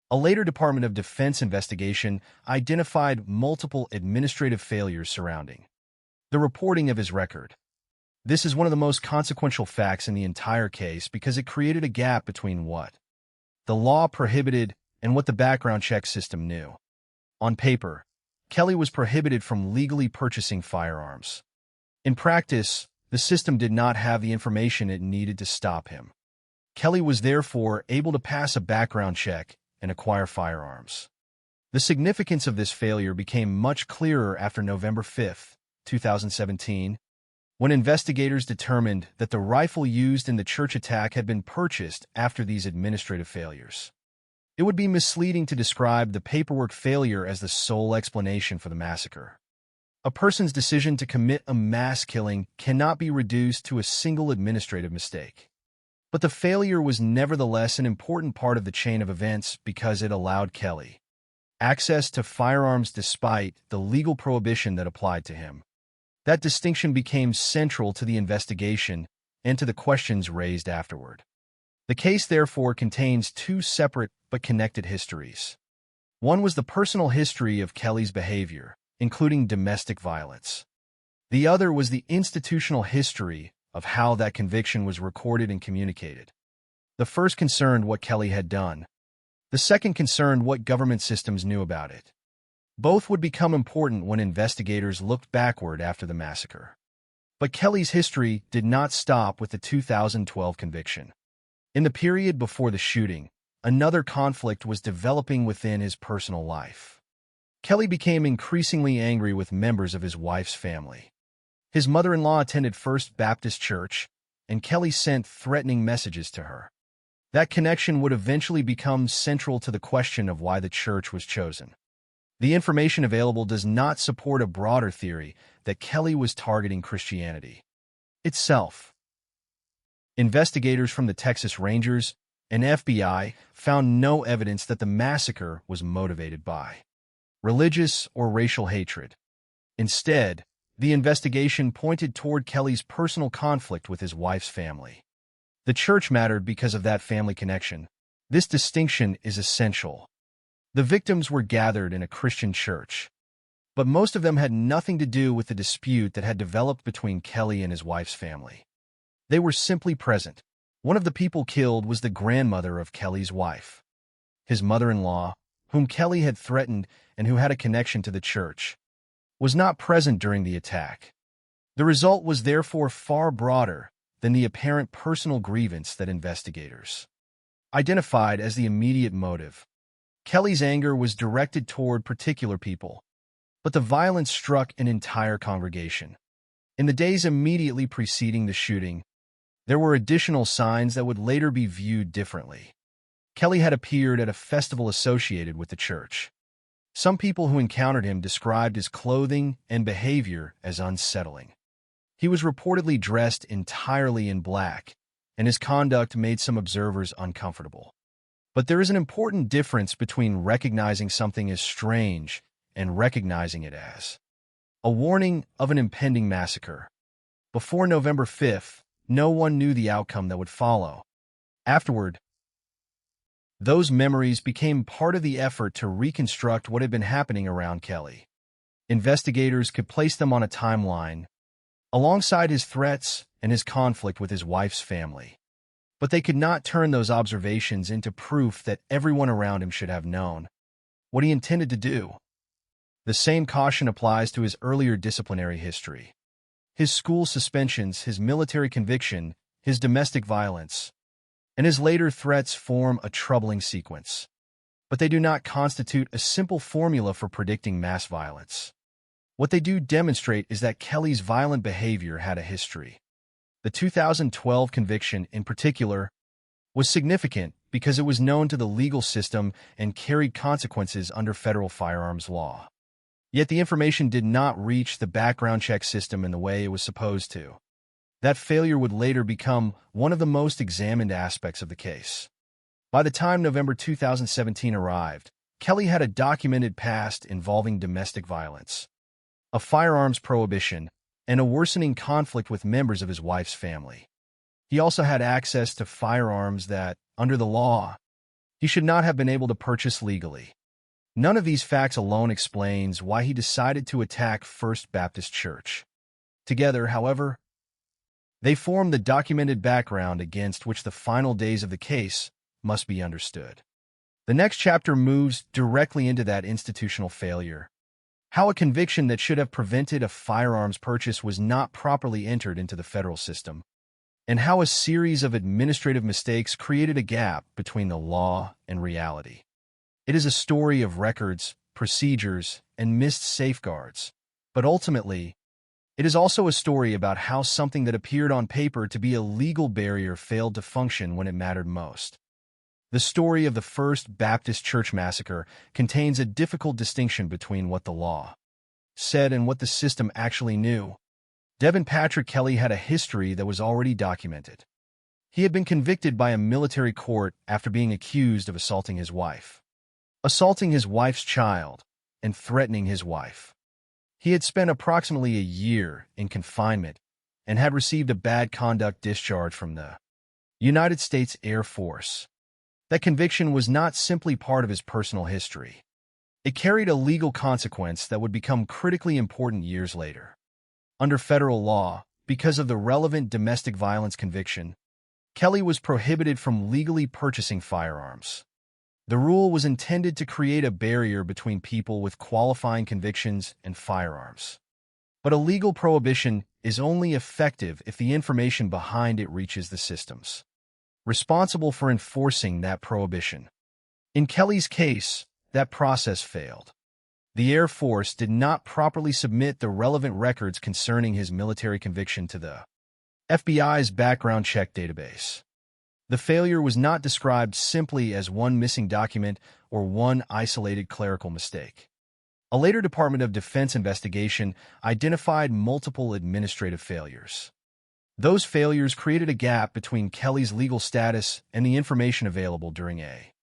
A later Department of Defense investigation identified multiple administrative failures surrounding the reporting of his record. This is one of the most consequential facts in the entire case because it created a gap between what the law prohibited and what the background check system knew. On paper, Kelly was prohibited from legally purchasing firearms. In practice, the system did not have the information it needed to stop him. Kelly was therefore able to pass a background check and acquire firearms. The significance of this failure became much clearer after November 5, 2017, when investigators determined that the rifle used in the church attack had been purchased after these administrative failures. It would be misleading to describe the paperwork failure as the sole explanation for the massacre. A person's decision to commit a mass killing cannot be reduced to a single administrative mistake. But the failure was nevertheless an important part of the chain of events because it allowed Kelly access to firearms despite the legal prohibition that applied to him. That distinction became central to the investigation and to the questions raised afterward. The case, therefore, contains two separate but connected histories. One was the personal history of Kelly's behavior, including domestic violence. The other was the institutional history of how that conviction was recorded and communicated. The first concerned what Kelly had done. The second concerned what government systems knew about it. Both would become important when investigators looked backward after the massacre. But Kelly's history did not stop with the 2012 conviction. In the period before the shooting, another conflict was developing within his personal life. Kelly became increasingly angry with members of his wife's family. His mother-in-law attended First Baptist Church, and Kelly sent threatening messages to her. That connection would eventually become central to the question of why the church was chosen. The information available does not support a broader theory that Kelly was targeting Christianity itself. Investigators from the Texas Rangers and FBI found no evidence that the massacre was motivated by religious or racial hatred. Instead, the investigation pointed toward Kelly's personal conflict with his wife's family. The church mattered because of that family connection. This distinction is essential. The victims were gathered in a Christian church, but most of them had nothing to do with the dispute that had developed between Kelly and his wife's family. They were simply present. One of the people killed was the grandmother of Kelly's wife. His mother-in-law, whom Kelly had threatened and who had a connection to the church, was not present during the attack. The result was therefore far broader than the apparent personal grievance that investigators identified as the immediate motive. Kelly's anger was directed toward particular people, but the violence struck an entire congregation. In the days immediately preceding the shooting, there were additional signs that would later be viewed differently. Kelly had appeared at a festival associated with the church. Some people who encountered him described his clothing and behavior as unsettling. He was reportedly dressed entirely in black, and his conduct made some observers uncomfortable. But there is an important difference between recognizing something as strange and recognizing it as a warning of an impending massacre. Before November 5th, no one knew the outcome that would follow. Afterward, those memories became part of the effort to reconstruct what had been happening around Kelly. Investigators could place them on a timeline, alongside his threats and his conflict with his wife's family. But they could not turn those observations into proof that everyone around him should have known what he intended to do. The same caution applies to his earlier disciplinary history. His school suspensions, his military conviction, his domestic violence, and his later threats form a troubling sequence. But they do not constitute a simple formula for predicting mass violence. What they do demonstrate is that Kelly's violent behavior had a history. The 2012 conviction, in particular, was significant because it was known to the legal system and carried consequences under federal firearms law. Yet the information did not reach the background check system in the way it was supposed to. That failure would later become one of the most examined aspects of the case. By the time November 2017 arrived, Kelly had a documented past involving domestic violence, a firearms prohibition, and a worsening conflict with members of his wife's family. He also had access to firearms that, under the law, he should not have been able to purchase legally. None of these facts alone explains why he decided to attack First Baptist Church. Together, however, they form the documented background against which the final days of the case must be understood. The next chapter moves directly into that institutional failure, how a conviction that should have prevented a firearms purchase was not properly entered into the federal system, and how a series of administrative mistakes created a gap between the law and reality. It is a story of records, procedures, and missed safeguards, but ultimately, it is also a story about how something that appeared on paper to be a legal barrier failed to function when it mattered most. The story of the First Baptist Church massacre contains a difficult distinction between what the law said and what the system actually knew. Devin Patrick Kelly had a history that was already documented. He had been convicted by a military court after being accused of assaulting his wife's child, and threatening his wife. He had spent approximately a year in confinement and had received a bad conduct discharge from the United States Air Force. That conviction was not simply part of his personal history. It carried a legal consequence that would become critically important years later. Under federal law, because of the relevant domestic violence conviction, Kelly was prohibited from legally purchasing firearms. The rule was intended to create a barrier between people with qualifying convictions and firearms. But a legal prohibition is only effective if the information behind it reaches the systems responsible for enforcing that prohibition. In Kelly's case, that process failed. The Air Force did not properly submit the relevant records concerning his military conviction to the FBI's background check database. The failure was not described simply as one missing document or one isolated clerical mistake. A later Department of Defense investigation identified multiple administrative failures. Those failures created a gap between Kelly's legal status and the information available during a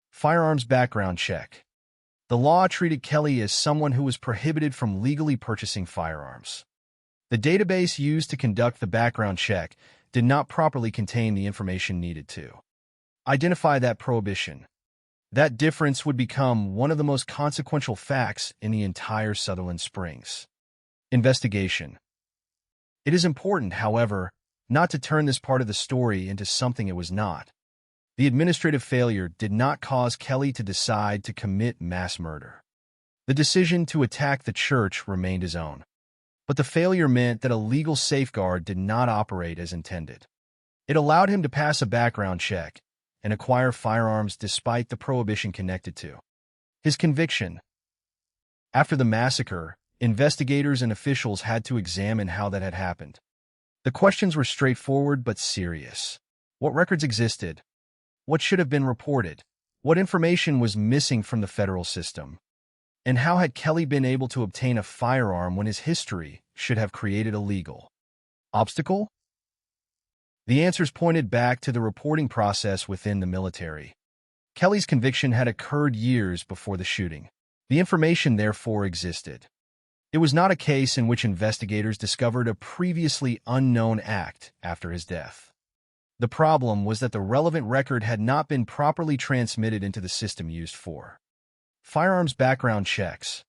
firearms background check. The law treated Kelly as someone who was prohibited from legally purchasing firearms. The database used to conduct the background check did not properly contain the information needed to identify that prohibition. That difference would become one of the most consequential facts in the entire Sutherland Springs investigation. It is important, however, not to turn this part of the story into something it was not. The administrative failure did not cause Kelly to decide to commit mass murder. The decision to attack the church remained his own. But the failure meant that a legal safeguard did not operate as intended. It allowed him to pass a background check and acquire firearms despite the prohibition connected to his conviction. After the massacre, investigators and officials had to examine how that had happened. The questions were straightforward but serious. What records existed? What should have been reported? What information was missing from the federal system? And how had Kelly been able to obtain a firearm when his history should have created a legal obstacle? The answers pointed back to the reporting process within the military. Kelly's conviction had occurred years before the shooting. The information therefore existed. It was not a case in which investigators discovered a previously unknown act after his death. The problem was that the relevant record had not been properly transmitted into the system used for firearms background checks.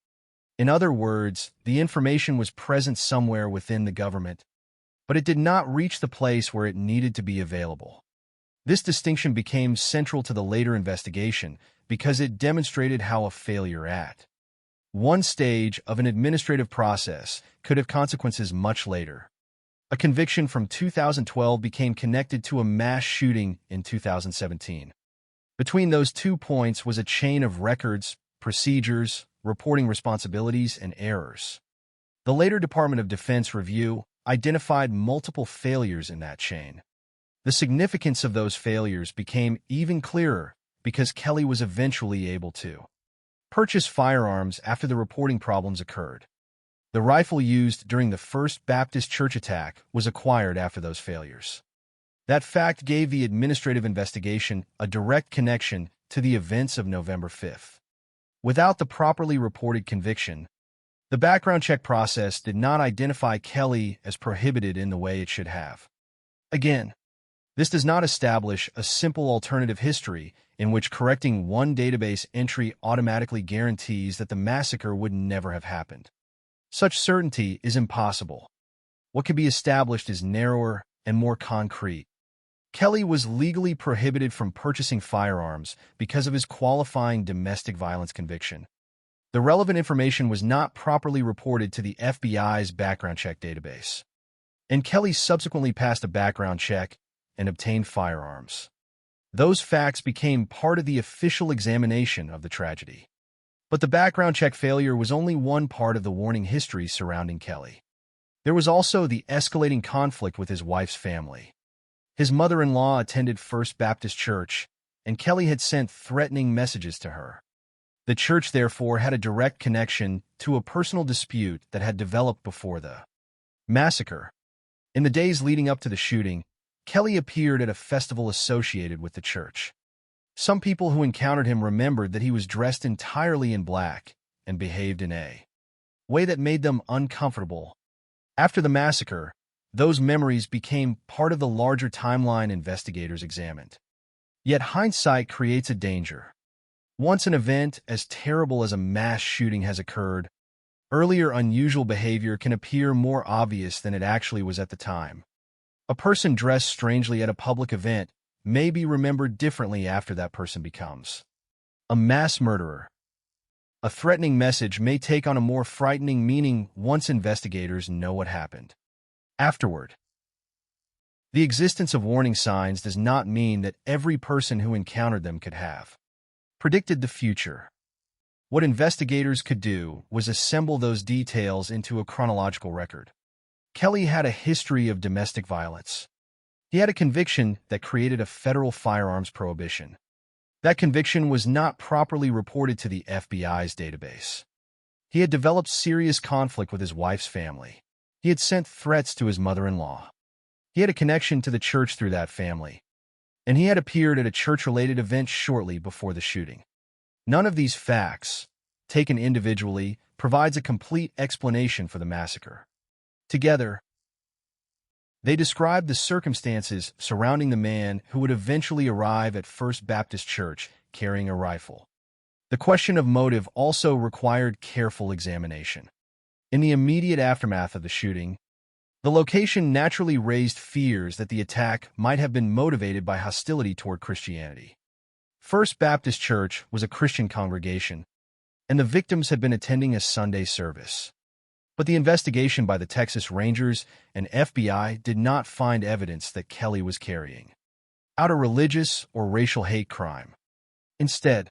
In other words, the information was present somewhere within the government, but it did not reach the place where it needed to be available. This distinction became central to the later investigation because it demonstrated how a failure at one stage of an administrative process could have consequences much later. A conviction from 2012 became connected to a mass shooting in 2017. Between those 2 points was a chain of records, procedures, reporting responsibilities, and errors. The later Department of Defense review, identified multiple failures in that chain. The significance of those failures became even clearer because Kelly was eventually able to purchase firearms after the reporting problems occurred. The rifle used during the First Baptist Church attack was acquired after those failures. That fact gave the administrative investigation a direct connection to the events of November 5th. Without the properly reported conviction, the background check process did not identify Kelly as prohibited in the way it should have. Again, this does not establish a simple alternative history in which correcting one database entry automatically guarantees that the massacre would never have happened. Such certainty is impossible. What can be established is narrower and more concrete. Kelly was legally prohibited from purchasing firearms because of his qualifying domestic violence conviction. The relevant information was not properly reported to the FBI's background check database, and Kelly subsequently passed a background check and obtained firearms. Those facts became part of the official examination of the tragedy. But the background check failure was only one part of the warning history surrounding Kelly. There was also the escalating conflict with his wife's family. His mother-in-law attended First Baptist Church, and Kelly had sent threatening messages to her. The church, therefore, had a direct connection to a personal dispute that had developed before the massacre. In the days leading up to the shooting, Kelly appeared at a festival associated with the church. Some people who encountered him remembered that he was dressed entirely in black and behaved in a way that made them uncomfortable. After the massacre, those memories became part of the larger timeline investigators examined. Yet hindsight creates a danger. Once an event as terrible as a mass shooting has occurred, earlier unusual behavior can appear more obvious than it actually was at the time. A person dressed strangely at a public event may be remembered differently after that person becomes a mass murderer. A threatening message may take on a more frightening meaning once investigators know what happened afterward. The existence of warning signs does not mean that every person who encountered them could have predicted the future. What investigators could do was assemble those details into a chronological record. Kelly had a history of domestic violence. He had a conviction that created a federal firearms prohibition. That conviction was not properly reported to the FBI's database. He had developed serious conflict with his wife's family. He had sent threats to his mother-in-law. He had a connection to the church through that family, and he had appeared at a church-related event shortly before the shooting. None of these facts, taken individually, provides a complete explanation for the massacre. Together, they describe the circumstances surrounding the man who would eventually arrive at First Baptist Church carrying a rifle. The question of motive also required careful examination. In the immediate aftermath of the shooting, the location naturally raised fears that the attack might have been motivated by hostility toward Christianity. First Baptist Church was a Christian congregation, and the victims had been attending a Sunday service. But the investigation by the Texas Rangers and FBI did not find evidence that Kelly was carrying out a religious or racial hate crime. Instead,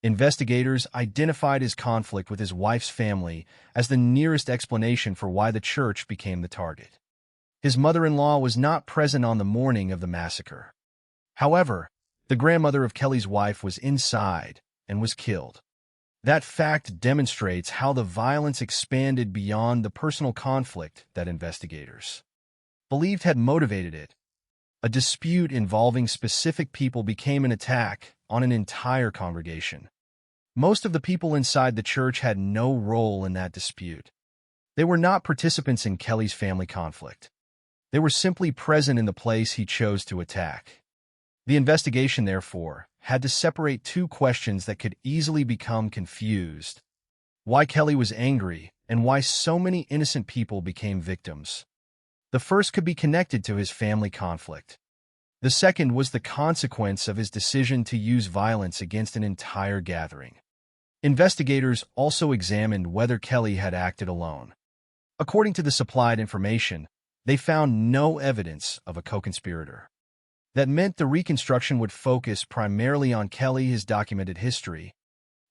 investigators identified his conflict with his wife's family as the nearest explanation for why the church became the target. His mother-in-law was not present on the morning of the massacre. However, the grandmother of Kelly's wife was inside and was killed. That fact demonstrates how the violence expanded beyond the personal conflict that investigators believed had motivated it. A dispute involving specific people became an attack on an entire congregation. Most of the people inside the church had no role in that dispute. They were not participants in Kelly's family conflict. They were simply present in the place he chose to attack. The investigation, therefore, had to separate two questions that could easily become confused: why Kelly was angry and why so many innocent people became victims. The first could be connected to his family conflict. The second was the consequence of his decision to use violence against an entire gathering. Investigators also examined whether Kelly had acted alone. According to the supplied information, they found no evidence of a co-conspirator. That meant the reconstruction would focus primarily on Kelly, his documented history,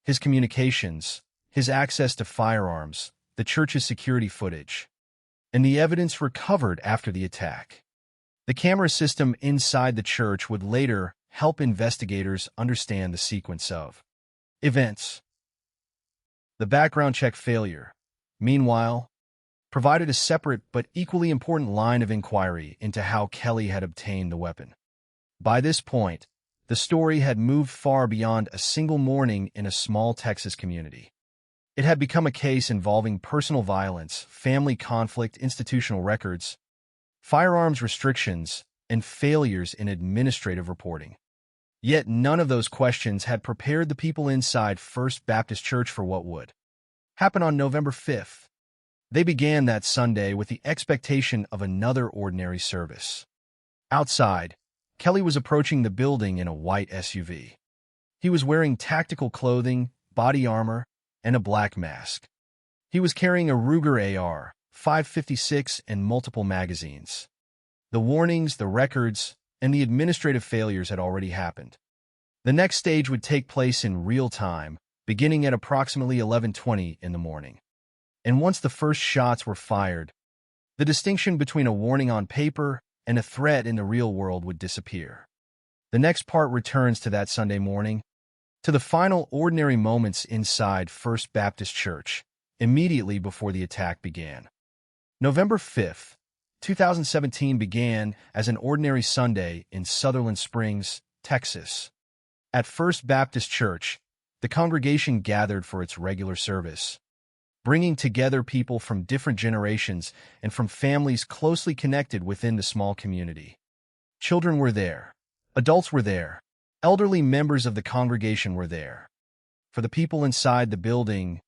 his communications, his access to firearms, the church's security footage, and the evidence recovered after the attack. The camera system inside the church would later help investigators understand the sequence of events. The background check failure, meanwhile, provided a separate but equally important line of inquiry into how Kelly had obtained the weapon. By this point, the story had moved far beyond a single morning in a small Texas community. It had become a case involving personal violence, family conflict, institutional records, firearms restrictions, and failures in administrative reporting. Yet none of those questions had prepared the people inside First Baptist Church for what would happen on November 5th. They began that Sunday with the expectation of another ordinary service. Outside, Kelly was approaching the building in a white SUV. He was wearing tactical clothing, body armor, and a black mask. He was carrying a Ruger AR, 5.56, and multiple magazines. The warnings, the records, and the administrative failures had already happened. The next stage would take place in real time, beginning at approximately 11:20 in the morning. And once the first shots were fired, the distinction between a warning on paper and a threat in the real world would disappear. The next part returns to that Sunday morning, to the final ordinary moments inside First Baptist Church, immediately before the attack began. November 5th, 2017 began as an ordinary Sunday in Sutherland Springs, Texas. At First Baptist Church, the congregation gathered for its regular service, bringing together people from different generations and from families closely connected within the small community. Children were there. Adults were there. Elderly members of the congregation were there. For the people inside the building,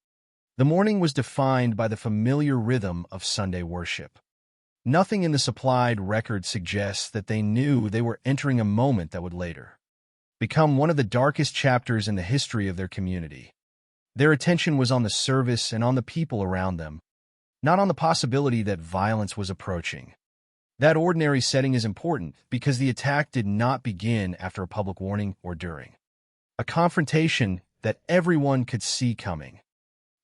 the morning was defined by the familiar rhythm of Sunday worship. Nothing in the supplied record suggests that they knew they were entering a moment that would later become one of the darkest chapters in the history of their community. Their attention was on the service and on the people around them, not on the possibility that violence was approaching. That ordinary setting is important because the attack did not begin after a public warning or during a confrontation that everyone could see coming.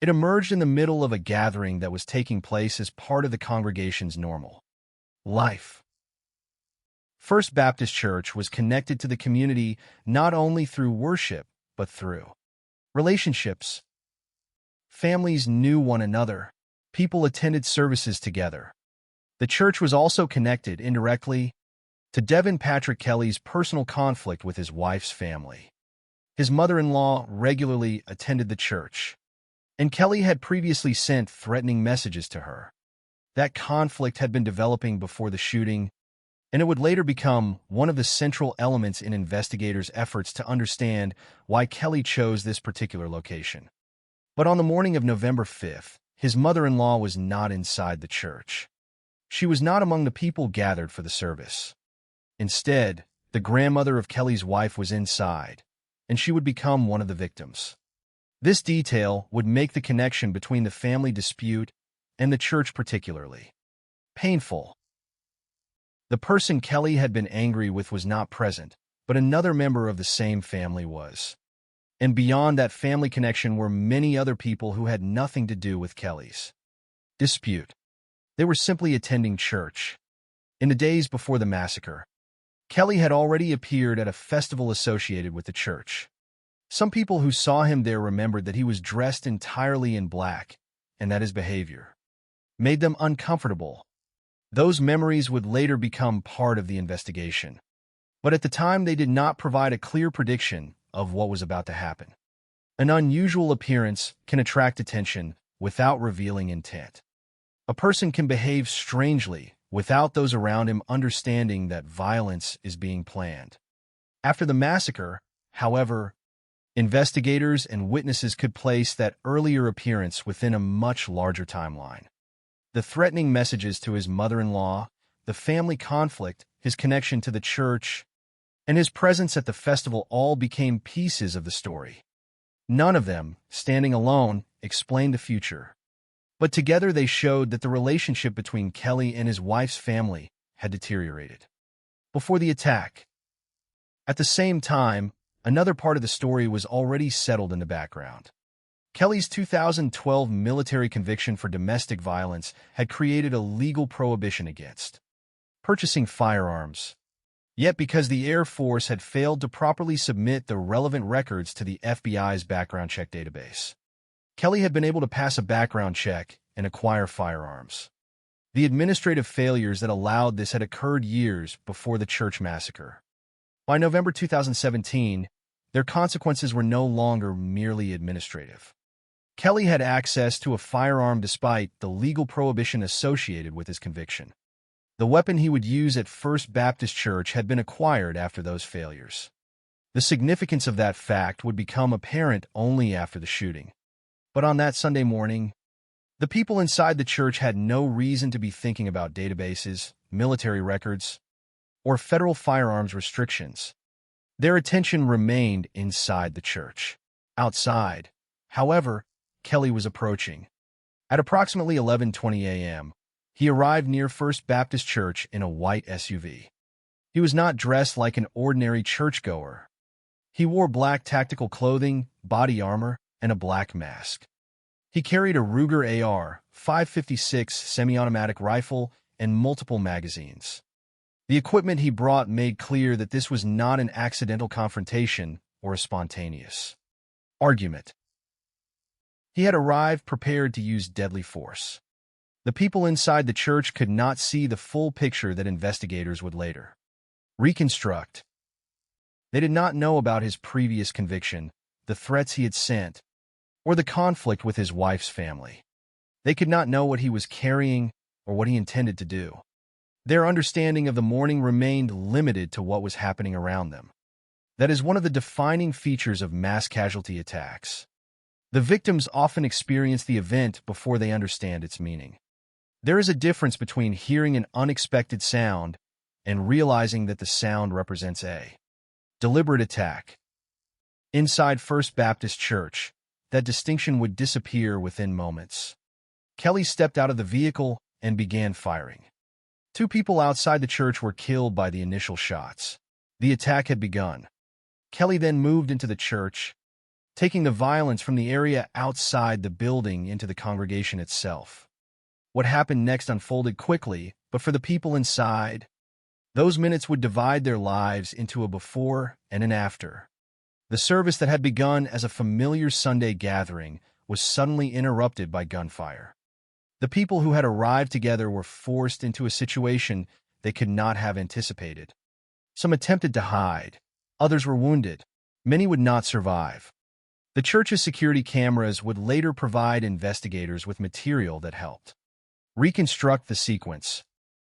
It emerged in the middle of a gathering that was taking place as part of the congregation's normal life. First Baptist Church was connected to the community not only through worship, but through relationships. Families knew one another. People attended services together. The church was also connected indirectly to Devin Patrick Kelly's personal conflict with his wife's family. His mother-in-law regularly attended the church, and Kelly had previously sent threatening messages to her. That conflict had been developing before the shooting, and it would later become one of the central elements in investigators' efforts to understand why Kelly chose this particular location. But on the morning of November 5th, his mother-in-law was not inside the church. She was not among the people gathered for the service. Instead, the grandmother of Kelly's wife was inside, and she would become one of the victims. This detail would make the connection between the family dispute and the church particularly painful. The person Kelly had been angry with was not present, but another member of the same family was. And beyond that family connection were many other people who had nothing to do with Kelly's dispute. They were simply attending church. In the days before the massacre, Kelly had already appeared at a festival associated with the church. Some people who saw him there remembered that he was dressed entirely in black, and that his behavior made them uncomfortable. Those memories would later become part of the investigation, but at the time they did not provide a clear prediction of what was about to happen. An unusual appearance can attract attention without revealing intent. A person can behave strangely without those around him understanding that violence is being planned. After the massacre, however, investigators and witnesses could place that earlier appearance within a much larger timeline. The threatening messages to his mother-in-law, the family conflict, his connection to the church, and his presence at the festival all became pieces of the story. None of them, standing alone, explained the future. But together they showed that the relationship between Kelly and his wife's family had deteriorated before the attack. At the same time, another part of the story was already settled in the background. Kelly's 2012 military conviction for domestic violence had created a legal prohibition against purchasing firearms. Yet because the Air Force had failed to properly submit the relevant records to the FBI's background check database, Kelly had been able to pass a background check and acquire firearms. The administrative failures that allowed this had occurred years before the church massacre. By November 2017, their consequences were no longer merely administrative. Kelly had access to a firearm despite the legal prohibition associated with his conviction. The weapon he would use at First Baptist Church had been acquired after those failures. The significance of that fact would become apparent only after the shooting. But on that Sunday morning, the people inside the church had no reason to be thinking about databases, military records, or federal firearms restrictions. Their attention remained inside the church. Outside, however, Kelly was approaching. At approximately 11:20 a.m., he arrived near First Baptist Church in a white SUV. He was not dressed like an ordinary churchgoer. He wore black tactical clothing, body armor, and a black mask. He carried a Ruger AR-556 semi-automatic rifle and multiple magazines. The equipment he brought made clear that this was not an accidental confrontation or a spontaneous argument. He had arrived prepared to use deadly force. The people inside the church could not see the full picture that investigators would later reconstruct. They did not know about his previous conviction, the threats he had sent, or the conflict with his wife's family. They could not know what he was carrying or what he intended to do. Their understanding of the morning remained limited to what was happening around them. That is one of the defining features of mass casualty attacks. The victims often experience the event before they understand its meaning. There is a difference between hearing an unexpected sound and realizing that the sound represents a deliberate attack. Inside First Baptist Church, that distinction would disappear within moments. Kelly stepped out of the vehicle and began firing. 2 people outside the church were killed by the initial shots. The attack had begun. Kelly then moved into the church, taking the violence from the area outside the building into the congregation itself. What happened next unfolded quickly, but for the people inside, those minutes would divide their lives into a before and an after. The service that had begun as a familiar Sunday gathering was suddenly interrupted by gunfire. The people who had arrived together were forced into a situation they could not have anticipated. Some attempted to hide. Others were wounded. Many would not survive. The church's security cameras would later provide investigators with material that helped reconstruct the sequence.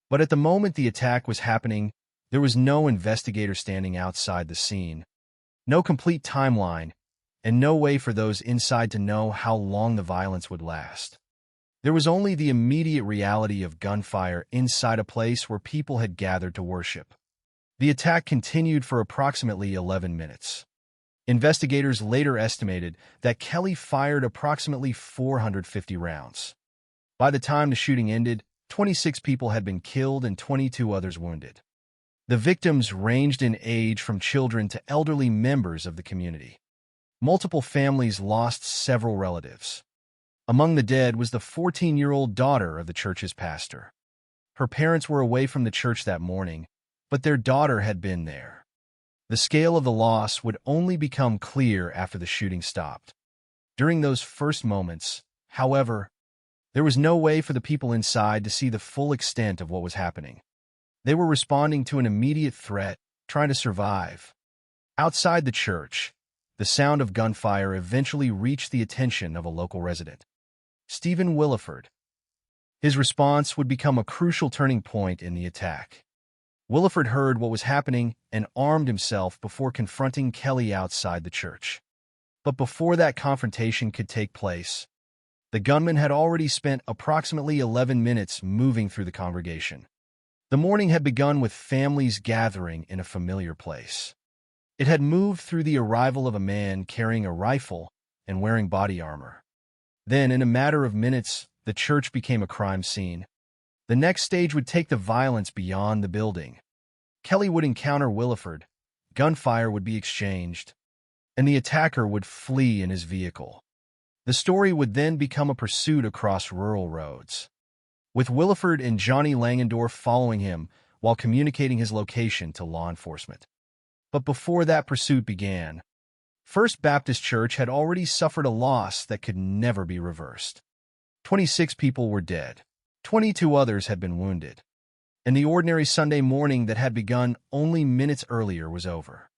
But at the moment the attack was happening, there was no investigator standing outside the scene, no complete timeline, and no way for those inside to know how long the violence would last. There was only the immediate reality of gunfire inside a place where people had gathered to worship. The attack continued for approximately 11 minutes. Investigators later estimated that Kelly fired approximately 450 rounds. By the time the shooting ended, 26 people had been killed and 22 others wounded. The victims ranged in age from children to elderly members of the community. Multiple families lost several relatives. Among the dead was the 14-year-old daughter of the church's pastor. Her parents were away from the church that morning, but their daughter had been there. The scale of the loss would only become clear after the shooting stopped. During those first moments, however, there was no way for the people inside to see the full extent of what was happening. They were responding to an immediate threat, trying to survive. Outside the church, the sound of gunfire eventually reached the attention of a local resident, Stephen Williford. His response would become a crucial turning point in the attack. Williford heard what was happening and armed himself before confronting Kelly outside the church. But before that confrontation could take place, the gunman had already spent approximately 11 minutes moving through the congregation. The morning had begun with families gathering in a familiar place. It had moved through the arrival of a man carrying a rifle and wearing body armor. Then, in a matter of minutes, the church became a crime scene. The next stage would take the violence beyond the building. Kelly would encounter Williford, gunfire would be exchanged, and the attacker would flee in his vehicle. The story would then become a pursuit across rural roads, with Williford and Johnny Langendorf following him while communicating his location to law enforcement. But before that pursuit began, First Baptist Church had already suffered a loss that could never be reversed. 26 people were dead. 22 others had been wounded. And the ordinary Sunday morning that had begun only minutes earlier was over.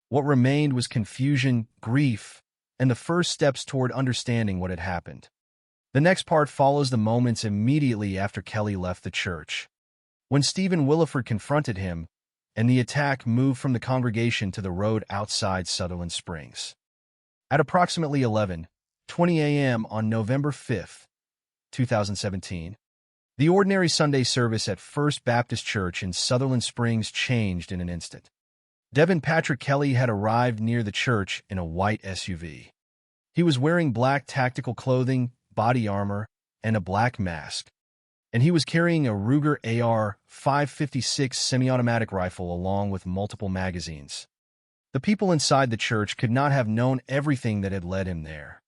What remained was confusion, grief, and the first steps toward understanding what had happened. The next part follows the moments immediately after Kelly left the church, when Stephen Williford confronted him, and the attack moved from the congregation to the road outside Sutherland Springs. At approximately 11:20 a.m. on November 5, 2017, the ordinary Sunday service at First Baptist Church in Sutherland Springs changed in an instant. Devin Patrick Kelly had arrived near the church in a white SUV. He was wearing black tactical clothing, body armor, and a black mask, and he was carrying a Ruger AR-556 semi-automatic rifle along with multiple magazines. The people inside the church could not have known everything that had led him there.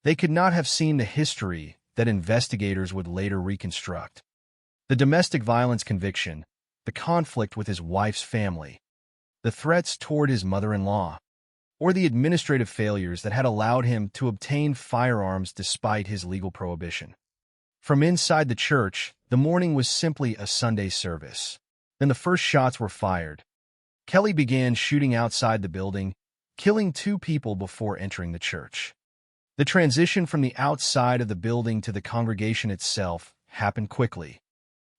They could not have seen the history that investigators would later reconstruct. The domestic violence conviction, the conflict with his wife's family, the threats toward his mother-in-law, or the administrative failures that had allowed him to obtain firearms despite his legal prohibition. From inside the church, the morning was simply a Sunday service. Then the first shots were fired. Kelly began shooting outside the building, killing 2 people before entering the church. The transition from the outside of the building to the congregation itself happened quickly.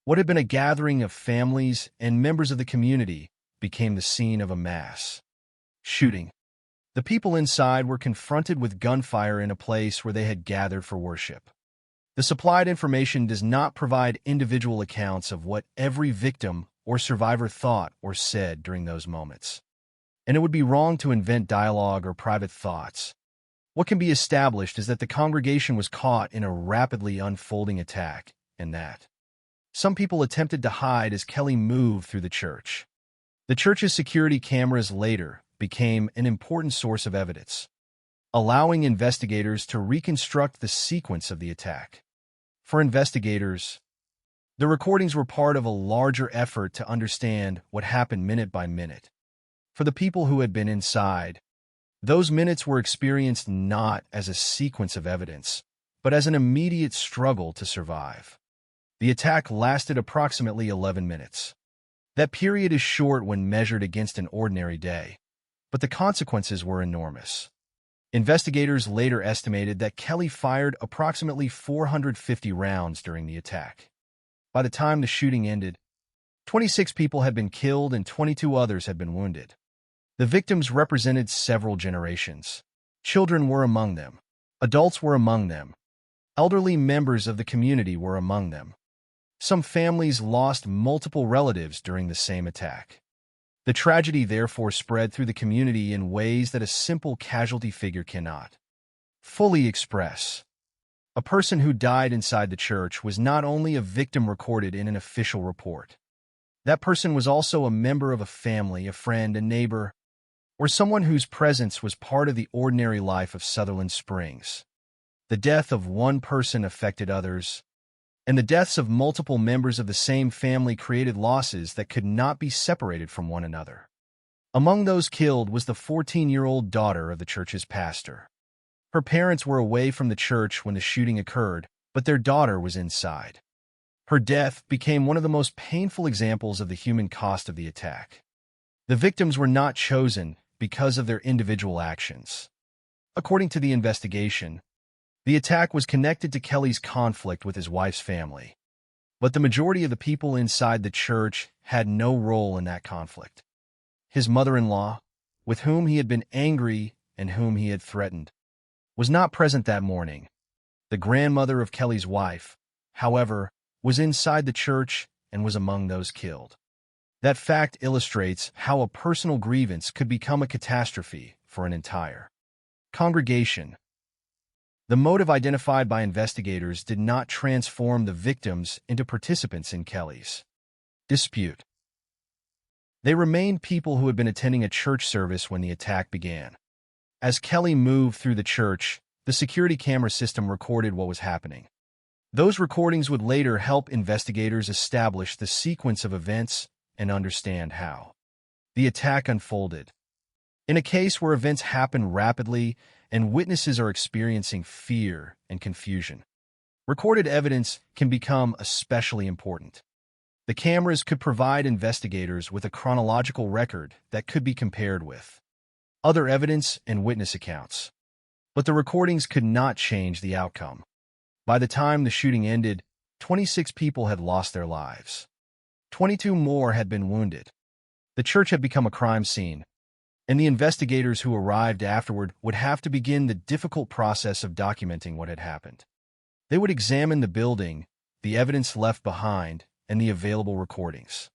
What had been a gathering of families and members of the community became the scene of a mass shooting. The people inside were confronted with gunfire in a place where they had gathered for worship. The supplied information does not provide individual accounts of what every victim or survivor thought or said during those moments. And it would be wrong to invent dialogue or private thoughts. What can be established is that the congregation was caught in a rapidly unfolding attack, and that some people attempted to hide as Kelly moved through the church. The church's security cameras later became an important source of evidence, allowing investigators to reconstruct the sequence of the attack. For investigators, the recordings were part of a larger effort to understand what happened minute by minute. For the people who had been inside, those minutes were experienced not as a sequence of evidence, but as an immediate struggle to survive. The attack lasted approximately 11 minutes. That period is short when measured against an ordinary day, but the consequences were enormous. Investigators later estimated that Kelly fired approximately 450 rounds during the attack. By the time the shooting ended, 26 people had been killed and 22 others had been wounded. The victims represented several generations. Children were among them. Adults were among them. Elderly members of the community were among them. Some families lost multiple relatives during the same attack. The tragedy therefore spread through the community in ways that a simple casualty figure cannot fully express. A person who died inside the church was not only a victim recorded in an official report. That person was also a member of a family, a friend, a neighbor, or someone whose presence was part of the ordinary life of Sutherland Springs. The death of one person affected others, and the deaths of multiple members of the same family created losses that could not be separated from one another. Among those killed was the 14-year-old daughter of the church's pastor. Her parents were away from the church when the shooting occurred, but their daughter was inside. Her death became one of the most painful examples of the human cost of the attack. The victims were not chosen because of their individual actions. According to the investigation, the attack was connected to Kelly's conflict with his wife's family, but the majority of the people inside the church had no role in that conflict. His mother-in-law, with whom he had been angry and whom he had threatened, was not present that morning. The grandmother of Kelly's wife, however, was inside the church and was among those killed. That fact illustrates how a personal grievance could become a catastrophe for an entire congregation. The motive identified by investigators did not transform the victims into participants in Kelly's dispute. They remained people who had been attending a church service when the attack began. As Kelly moved through the church, the security camera system recorded what was happening. Those recordings would later help investigators establish the sequence of events and understand how the attack unfolded. In a case where events happen rapidly and witnesses are experiencing fear and confusion, recorded evidence can become especially important. The cameras could provide investigators with a chronological record that could be compared with other evidence and witness accounts. But the recordings could not change the outcome. By the time the shooting ended, 26 people had lost their lives. 22 more had been wounded. The church had become a crime scene, and the investigators who arrived afterward would have to begin the difficult process of documenting what had happened. They would examine the building, the evidence left behind, and the available recordings.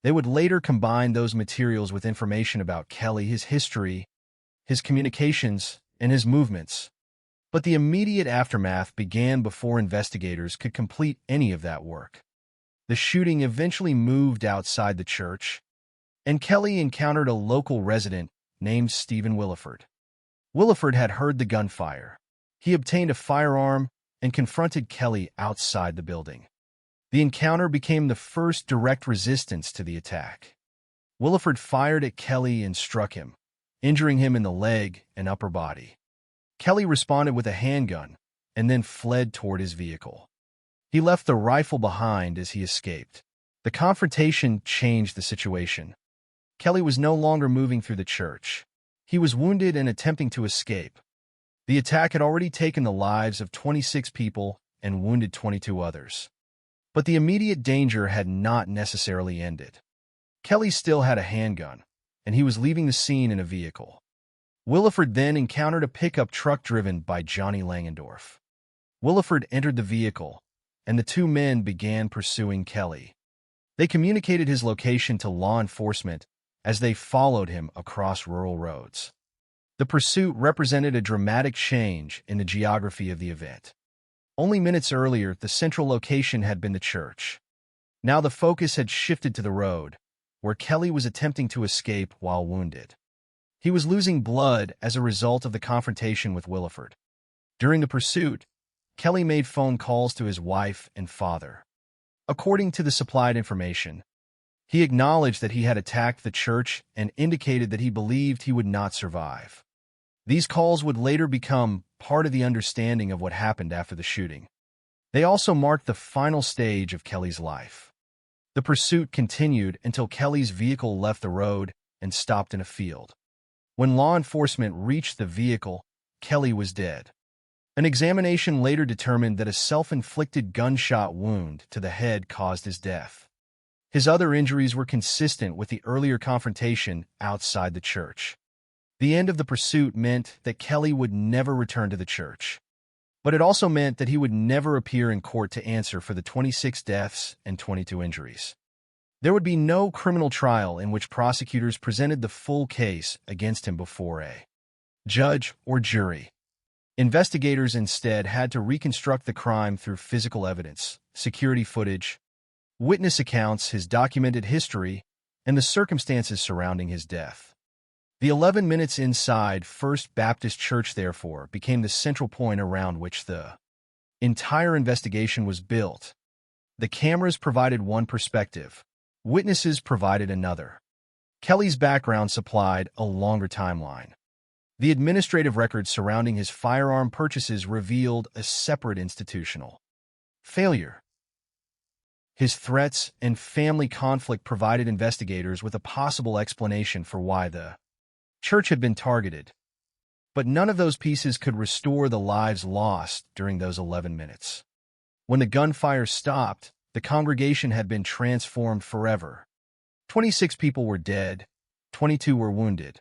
They would later combine those materials with information about Kelly, his history, his communications, and his movements. But the immediate aftermath began before investigators could complete any of that work. The shooting eventually moved outside the church, and Kelly encountered a local resident named Stephen Williford. Williford had heard the gunfire. He obtained a firearm and confronted Kelly outside the building. The encounter became the first direct resistance to the attack. Williford fired at Kelly and struck him, injuring him in the leg and upper body. Kelly responded with a handgun and then fled toward his vehicle. He left the rifle behind as he escaped. The confrontation changed the situation. Kelly was no longer moving through the church. He was wounded and attempting to escape. The attack had already taken the lives of 26 people and wounded 22 others. But the immediate danger had not necessarily ended. Kelly still had a handgun, and he was leaving the scene in a vehicle. Williford then encountered a pickup truck driven by Johnny Langendorf. Williford entered the vehicle, and the two men began pursuing Kelly. They communicated his location to law enforcement as they followed him across rural roads. The pursuit represented a dramatic change in the geography of the event. Only minutes earlier, the central location had been the church. Now the focus had shifted to the road, where Kelly was attempting to escape while wounded. He was losing blood as a result of the confrontation with Williford. During the pursuit, Kelly made phone calls to his wife and father. According to the supplied information, he acknowledged that he had attacked the church and indicated that he believed he would not survive. These calls would later become part of the understanding of what happened after the shooting. They also marked the final stage of Kelly's life. The pursuit continued until Kelly's vehicle left the road and stopped in a field. When law enforcement reached the vehicle, Kelly was dead. An examination later determined that a self-inflicted gunshot wound to the head caused his death. His other injuries were consistent with the earlier confrontation outside the church. The end of the pursuit meant that Kelly would never return to the church. But it also meant that he would never appear in court to answer for the 26 deaths and 22 injuries. There would be no criminal trial in which prosecutors presented the full case against him before a judge or jury. Investigators instead had to reconstruct the crime through physical evidence, security footage, witness accounts, his documented history, and the circumstances surrounding his death. The 11 minutes inside First Baptist Church, therefore, became the central point around which the entire investigation was built. The cameras provided one perspective. Witnesses provided another. Kelly's background supplied a longer timeline. The administrative records surrounding his firearm purchases revealed a separate institutional failure. His threats and family conflict provided investigators with a possible explanation for why the church had been targeted. But none of those pieces could restore the lives lost during those 11 minutes. When the gunfire stopped, the congregation had been transformed forever. 26 people were dead, 22 were wounded,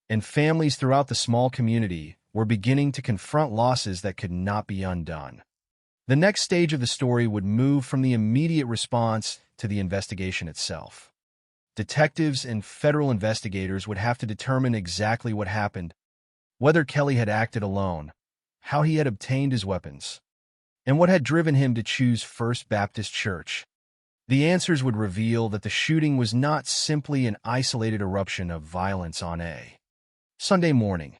and families throughout the small community were beginning to confront losses that could not be undone. The next stage of the story would move from the immediate response to the investigation itself. Detectives and federal investigators would have to determine exactly what happened, whether Kelly had acted alone, how he had obtained his weapons, and what had driven him to choose First Baptist Church. The answers would reveal that the shooting was not simply an isolated eruption of violence on a Sunday morning.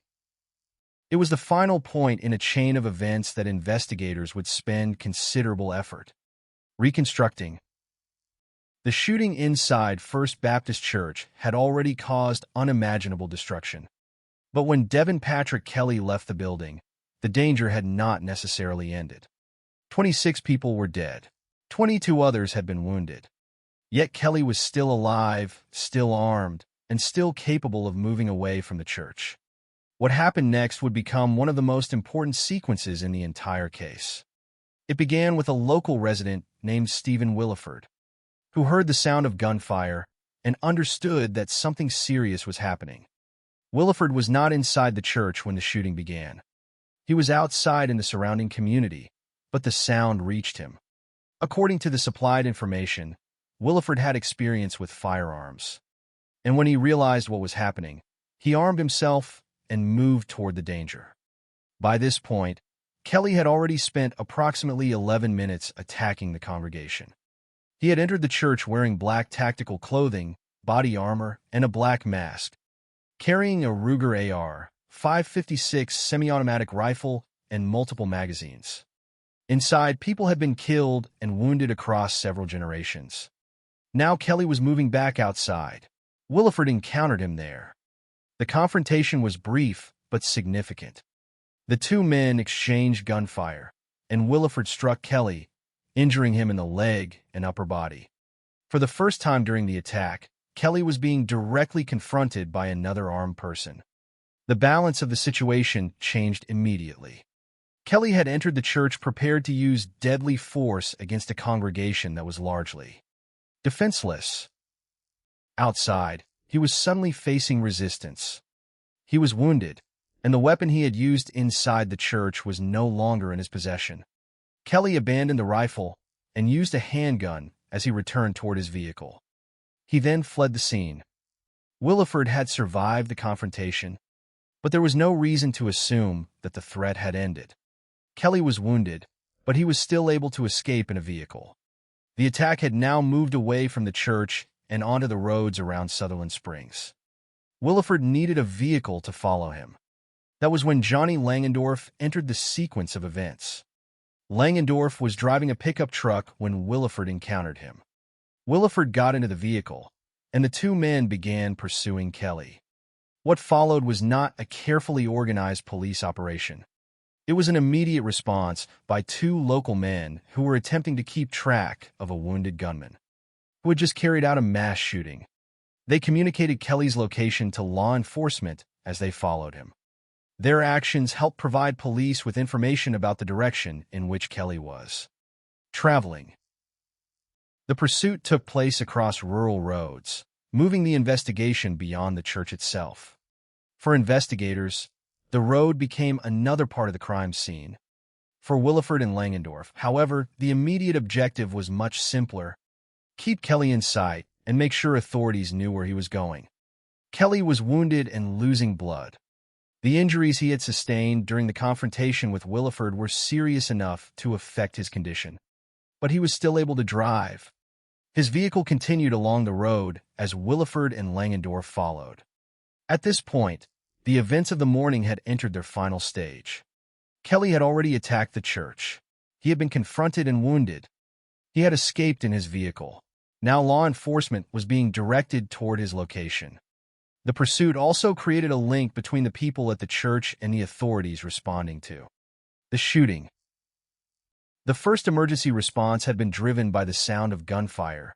It was the final point in a chain of events that investigators would spend considerable effort reconstructing. The shooting inside First Baptist Church had already caused unimaginable destruction. But when Devin Patrick Kelly left the building, the danger had not necessarily ended. 26 people were dead. 22 others had been wounded. Yet Kelly was still alive, still armed, and still capable of moving away from the church. What happened next would become one of the most important sequences in the entire case. It began with a local resident named Stephen Williford, who heard the sound of gunfire and understood that something serious was happening. Williford was not inside the church when the shooting began. He was outside in the surrounding community, but the sound reached him. According to the supplied information, Williford had experience with firearms. And when he realized what was happening, he armed himself and moved toward the danger. By this point, Kelly had already spent approximately 11 minutes attacking the congregation. He had entered the church wearing black tactical clothing, body armor, and a black mask, carrying a Ruger AR-556 semi-automatic rifle and multiple magazines. Inside, people had been killed and wounded across several generations. Now Kelly was moving back outside. Williford encountered him there. The confrontation was brief but significant. The two men exchanged gunfire, and Williford struck Kelly, injuring him in the leg and upper body. For the first time during the attack, Kelly was being directly confronted by another armed person. The balance of the situation changed immediately. Kelly had entered the church prepared to use deadly force against a congregation that was largely defenseless. Outside, he was suddenly facing resistance. He was wounded, and the weapon he had used inside the church was no longer in his possession. Kelly abandoned the rifle and used a handgun as he returned toward his vehicle. He then fled the scene. Williford had survived the confrontation, but there was no reason to assume that the threat had ended. Kelly was wounded, but he was still able to escape in a vehicle. The attack had now moved away from the church and onto the roads around Sutherland Springs. Williford needed a vehicle to follow him. That was when Johnny Langendorf entered the sequence of events. Langendorf was driving a pickup truck when Williford encountered him. Williford got into the vehicle, and the two men began pursuing Kelly. What followed was not a carefully organized police operation. It was an immediate response by two local men who were attempting to keep track of a wounded gunman who had just carried out a mass shooting. They communicated Kelly's location to law enforcement as they followed him. Their actions helped provide police with information about the direction in which Kelly was traveling. The pursuit took place across rural roads, moving the investigation beyond the church itself. For investigators, the road became another part of the crime scene. For Williford and Langendorf, however, the immediate objective was much simpler: keep Kelly in sight and make sure authorities knew where he was going. Kelly was wounded and losing blood. The injuries he had sustained during the confrontation with Williford were serious enough to affect his condition, but he was still able to drive. His vehicle continued along the road as Williford and Langendorf followed. At this point, the events of the morning had entered their final stage. Kelly had already attacked the church. He had been confronted and wounded. He had escaped in his vehicle. Now law enforcement was being directed toward his location. The pursuit also created a link between the people at the church and the authorities responding to the shooting. The first emergency response had been driven by the sound of gunfire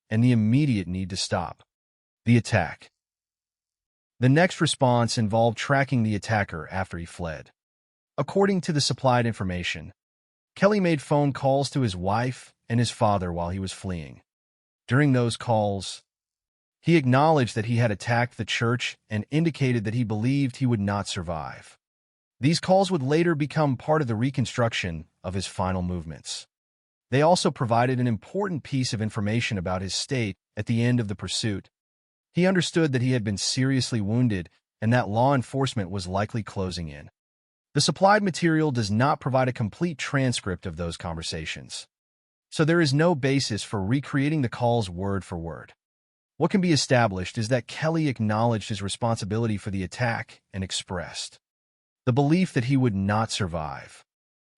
and the immediate need to stop the attack. The next response involved tracking the attacker after he fled. According to the supplied information, Kelly made phone calls to his wife and his father while he was fleeing. During those calls, he acknowledged that he had attacked the church and indicated that he believed he would not survive. These calls would later become part of the reconstruction of his final movements. They also provided an important piece of information about his state at the end of the pursuit. He understood that he had been seriously wounded and that law enforcement was likely closing in. The supplied material does not provide a complete transcript of those conversations, so there is no basis for recreating the calls word for word. What can be established is that Kelly acknowledged his responsibility for the attack and expressed the belief that he would not survive.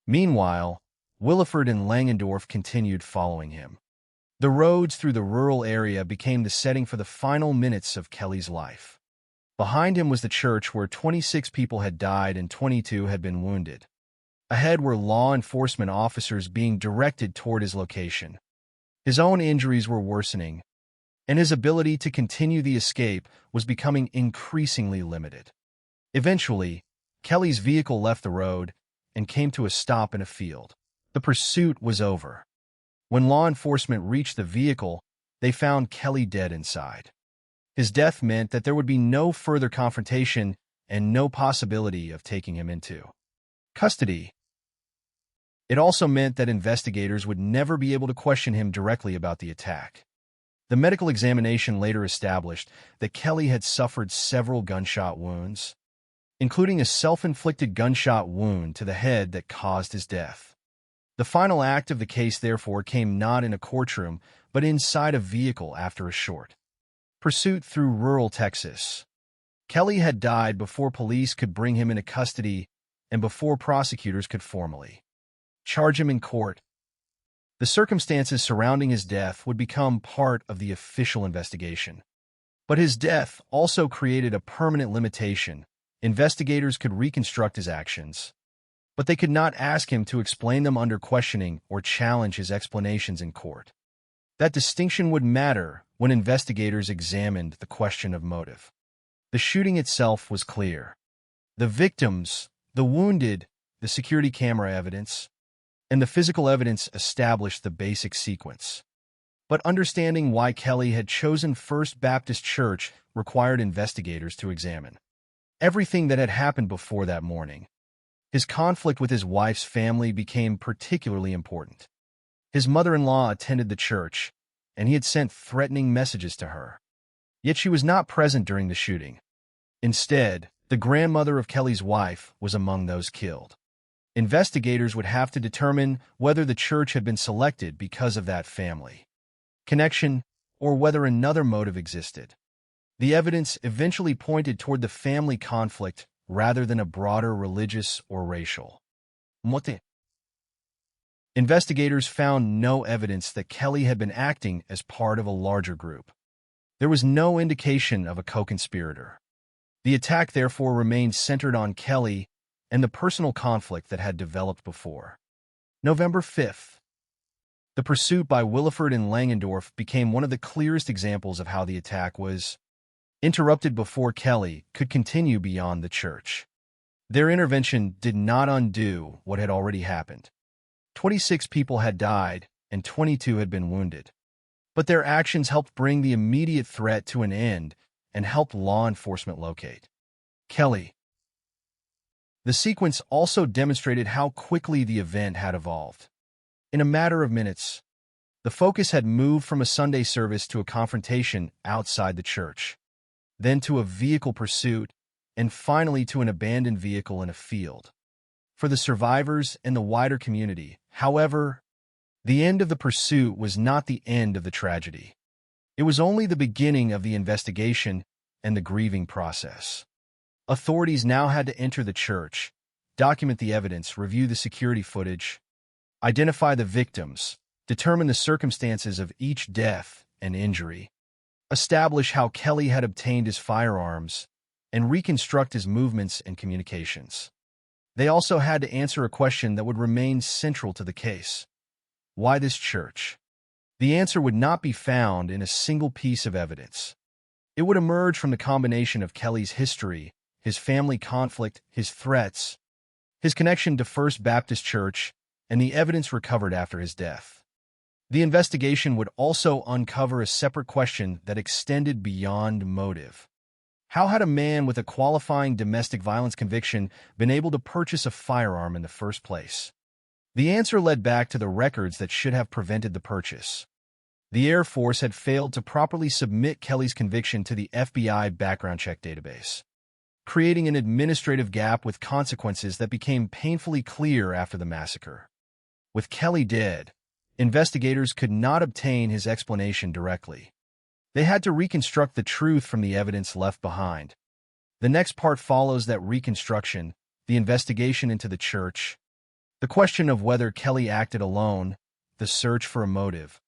Meanwhile, Willeford and Langendorf continued following him. The roads through the rural area became the setting for the final minutes of Kelly's life. Behind him was the church where 26 people had died and 22 had been wounded. Ahead were law enforcement officers being directed toward his location. His own injuries were worsening, and his ability to continue the escape was becoming increasingly limited. Eventually, Kelly's vehicle left the road and came to a stop in a field. The pursuit was over. When law enforcement reached the vehicle, they found Kelly dead inside. His death meant that there would be no further confrontation and no possibility of taking him into custody. It also meant that investigators would never be able to question him directly about the attack. The medical examination later established that Kelly had suffered several gunshot wounds, including a self-inflicted gunshot wound to the head that caused his death. The final act of the case, therefore, came not in a courtroom, but inside a vehicle after a short pursuit through rural Texas. Kelly had died before police could bring him into custody and before prosecutors could formally charge him in court. The circumstances surrounding his death would become part of the official investigation. But his death also created a permanent limitation. Investigators could reconstruct his actions, but they could not ask him to explain them under questioning or challenge his explanations in court. That distinction would matter when investigators examined the question of motive. The shooting itself was clear. The victims, the wounded, the security camera evidence, and the physical evidence established the basic sequence. But understanding why Kelly had chosen First Baptist Church required investigators to examine everything that had happened before that morning. His conflict with his wife's family became particularly important. His mother-in-law attended the church, and he had sent threatening messages to her. Yet she was not present during the shooting. Instead, the grandmother of Kelly's wife was among those killed. Investigators would have to determine whether the church had been selected because of that family connection or whether another motive existed. The evidence eventually pointed toward the family conflict rather than a broader religious or racial motive. Investigators found no evidence that Kelly had been acting as part of a larger group. There was no indication of a co-conspirator. The attack therefore remained centered on Kelly and the personal conflict that had developed before. November 5th. The pursuit by Willeford and Langendorf became one of the clearest examples of how the attack was interrupted before Kelly could continue beyond the church. Their intervention did not undo what had already happened. 26 people had died and 22 had been wounded. But their actions helped bring the immediate threat to an end and helped law enforcement locate Kelly. The sequence also demonstrated how quickly the event had evolved. In a matter of minutes, the focus had moved from a Sunday service to a confrontation outside the church, then to a vehicle pursuit, and finally to an abandoned vehicle in a field. For the survivors and the wider community, however, the end of the pursuit was not the end of the tragedy. It was only the beginning of the investigation and the grieving process. Authorities now had to enter the church, document the evidence, review the security footage, identify the victims, determine the circumstances of each death and injury, establish how Kelly had obtained his firearms, and reconstruct his movements and communications. They also had to answer a question that would remain central to the case. Why this church? The answer would not be found in a single piece of evidence. It would emerge from the combination of Kelly's history, his family conflict, his threats, his connection to First Baptist Church, and the evidence recovered after his death. The investigation would also uncover a separate question that extended beyond motive. How had a man with a qualifying domestic violence conviction been able to purchase a firearm in the first place? The answer led back to the records that should have prevented the purchase. The Air Force had failed to properly submit Kelly's conviction to the FBI background check database, creating an administrative gap with consequences that became painfully clear after the massacre. With Kelly dead, investigators could not obtain his explanation directly. They had to reconstruct the truth from the evidence left behind. The next part follows that reconstruction, the investigation into the church, the question of whether Kelly acted alone, the search for a motive,